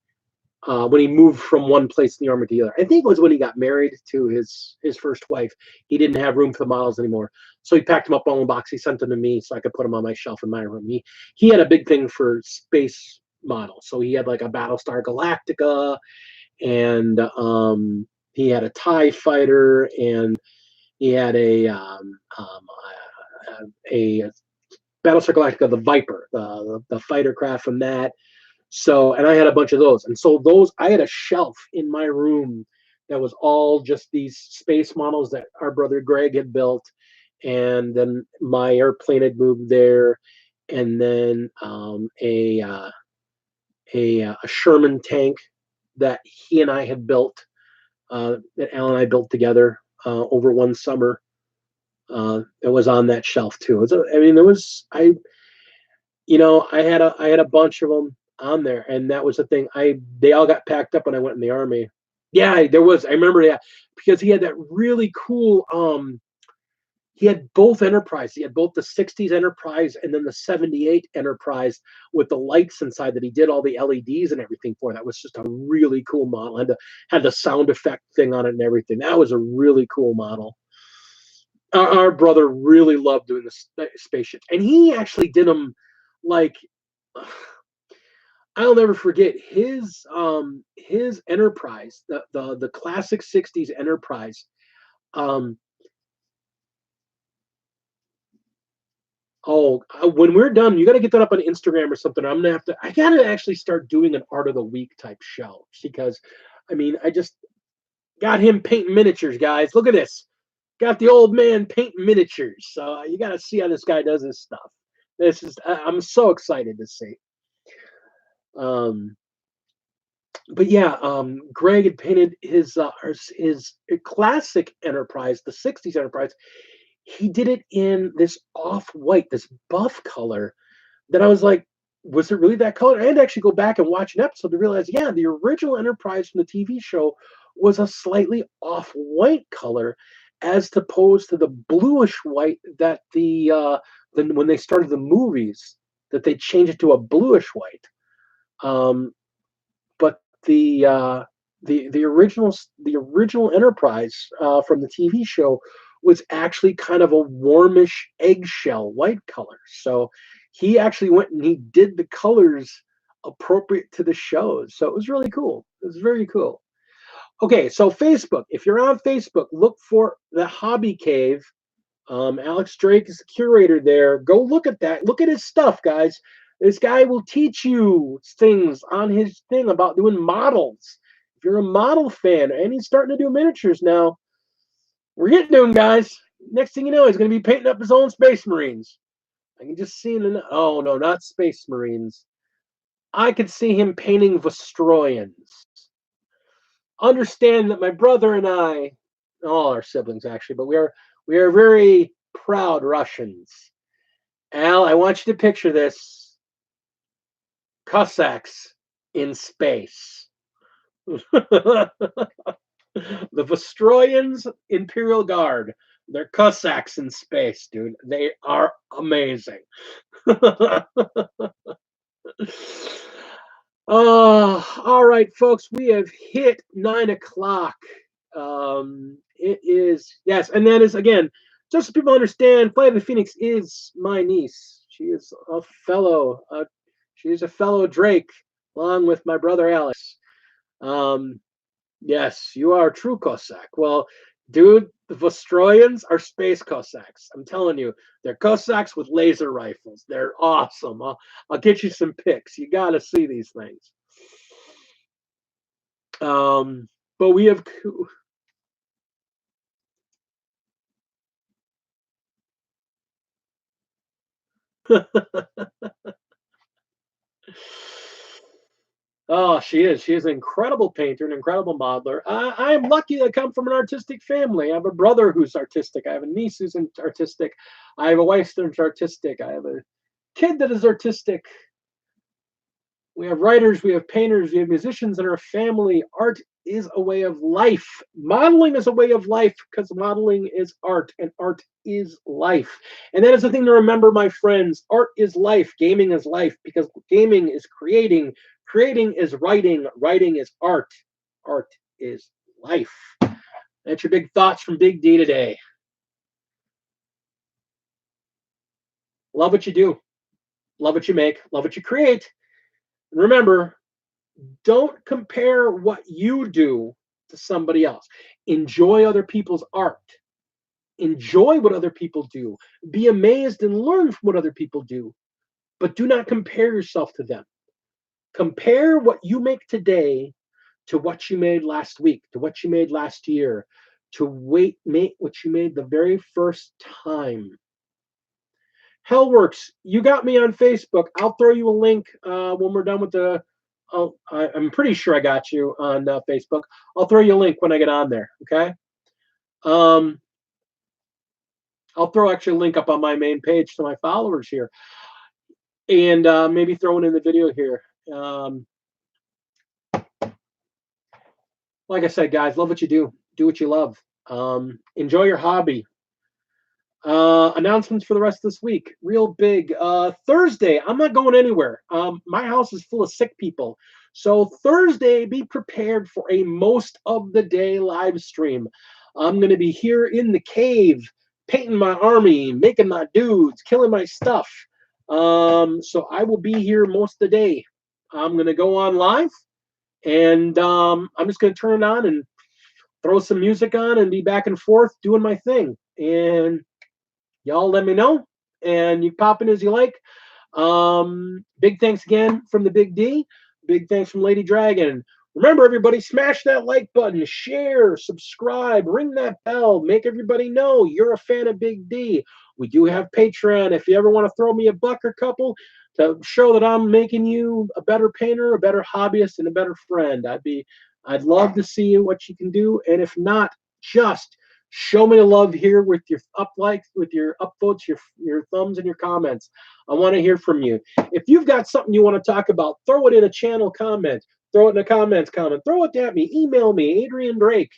when he moved from one place in the Army to the other, I think it was when he got married to his first wife, he didn't have room for the models anymore. So he packed them up all in a box. He sent them to me so I could put them on my shelf in my room. He had a big thing for space models. So he had like a Battlestar Galactica, and he had a TIE fighter, and he had a Battlestar Galactica, the Viper, the fighter craft from that. So, and I had a bunch of those. And so I had a shelf in my room that was all just these space models that our brother Greg had built. And then my airplane had moved there. And then a Sherman tank that he and I had built, that Alan and I built together over one summer. It was on that shelf too. I had a bunch of them on there, and that was the thing. They all got packed up when I went in the Army. Yeah, there was. I remember that because he had that really cool. He had both Enterprise. He had both the '60s Enterprise and then the '78 Enterprise with the lights inside that he did all the LEDs and everything for. That was just a really cool model. Had the sound effect thing on it and everything. That was a really cool model. Our brother really loved doing the spaceships, and he actually did them like. I'll never forget his Enterprise, the classic '60s Enterprise. When we're done, you got to get that up on Instagram or something. I got to actually start doing an art of the week type show, because, I just got him painting miniatures, guys. Look at this. Got the old man painting miniatures. So you got to see how this guy does his stuff. I'm so excited to see. But yeah, Greg had painted his classic Enterprise, the '60s Enterprise. He did it in this off-white, this buff color that I was like, was it really that color? I had to actually go back and watch an episode to realize, yeah, the original Enterprise from the TV show was a slightly off-white color, as opposed to the bluish white that when they started the movies, that they changed it to a bluish white. But the the original Enterprise from the TV show was actually kind of a warmish eggshell white color. So he actually went and he did the colors appropriate to the shows. So it was really cool. It was very cool. Okay, so Facebook. If you're on Facebook, look for the Hobby Cave. Alex Drake is the curator there. Go look at that. Look at his stuff, guys. This guy will teach you things on his thing about doing models. If you're a model fan, and he's starting to do miniatures now, we're getting to him, guys. Next thing you know, he's going to be painting up his own Space Marines. I can just see him. Oh no, not Space Marines. I could see him painting Vostroyans. Understand that my brother and I, all our siblings actually, but we are very proud Russians. Al, I want you to picture this. Cossacks in space. The Vostroyans Imperial Guard. They're Cossacks in space, dude. They are amazing. All right, folks. We have hit 9 o'clock. It is, yes, and that is, again, just so people understand, Flight of the Phoenix is my niece. She is a fellow Drake, along with my brother Alex. Yes, you are a true Cossack. Well, dude, the Vostroyans are space Cossacks. I'm telling you, they're Cossacks with laser rifles. They're awesome. I'll get you some pics. You got to see these things. But we have. Oh, she is. She is an incredible painter, an incredible modeler. I am lucky to come from an artistic family. I have a brother who's artistic. I have a niece who's artistic. I have a wife that's artistic. I have a kid that is artistic. We have writers, we have painters, we have musicians in our family. Art is a way of life. Modeling is a way of life because modeling is art, and art is life. And that is the thing to remember, my friends. Art is life. Gaming is life because gaming is creating. Creating is writing. Writing is art. Art is life. That's your big thoughts from Big D today. Love what you do. Love what you make. Love what you create. And remember, don't compare what you do to somebody else. Enjoy other people's art. Enjoy what other people do. Be amazed and learn from what other people do. But do not compare yourself to them. Compare what you make today to what you made last week, to what you made last year, to make what you made the very first time. Hellworks, you got me on Facebook. I'll throw you a link when we're done with the. I'm pretty sure I got you on Facebook. I'll throw you a link when I get on there. Okay. I'll throw actually a link up on my main page to my followers here, and maybe throw it in the video here. Like I said, guys, love what you do. Do what you love. Enjoy your hobby. Announcements for the rest of this week. Real big. Thursday, I'm not going anywhere. My house is full of sick people. So Thursday, be prepared for a most of the day live stream. I'm going to be here in the cave, painting my army, making my dudes, killing my stuff. So I will be here most of the day. I'm going to go on live, and I'm just going to turn it on and throw some music on and be back and forth doing my thing. And y'all let me know, and you pop in as you like. Big thanks again from the Big D. Big thanks from Lady Dragon. Remember, everybody, smash that like button, share, subscribe, ring that bell, make everybody know you're a fan of Big D. We do have Patreon. If you ever want to throw me a buck or couple to show that I'm making you a better painter, a better hobbyist, and a better friend, I'd love to see what you can do. And if not, just show me the love here with your likes, with your upvotes, your thumbs, and your comments. I want to hear from you. If you've got something you want to talk about, throw it in a channel comment. Throw it in a comments comment. Throw it at me. Email me, Adrian Drake.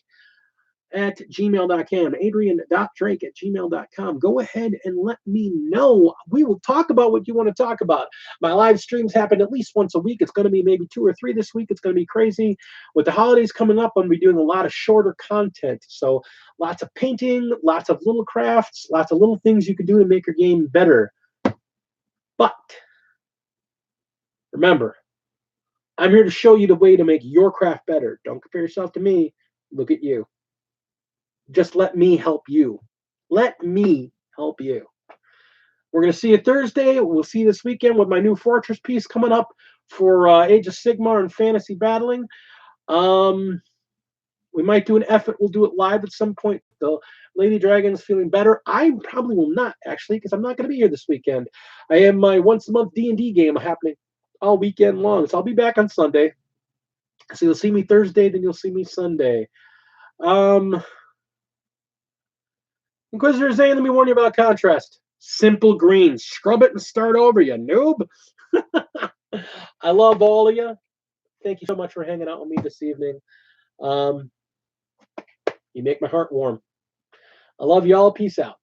at gmail.com, adrian.drake@gmail.com. Go ahead and let me know. We will talk about what you want to talk about. My live streams happen at least once a week. It's going to be maybe 2 or 3 this week. It's going to be crazy. With the holidays coming up, I'm going to be doing a lot of shorter content. So lots of painting, lots of little crafts, lots of little things you can do to make your game better. But remember, I'm here to show you the way to make your craft better. Don't compare yourself to me. Look at you. Just let me help you. Let me help you. We're going to see you Thursday. We'll see you this weekend with my new Fortress piece coming up for Age of Sigmar and Fantasy Battling. We might do an effort. We'll do it live at some point. The Lady Dragon's feeling better. I probably will not, actually, because I'm not going to be here this weekend. I have my once-a-month D&D game happening all weekend long. So I'll be back on Sunday. So you'll see me Thursday, then you'll see me Sunday. Inquisitor Zane, let me warn you about contrast. Simple green. Scrub it and start over, you noob. I love all of you. Thank you so much for hanging out with me this evening. You make my heart warm. I love you all. Peace out.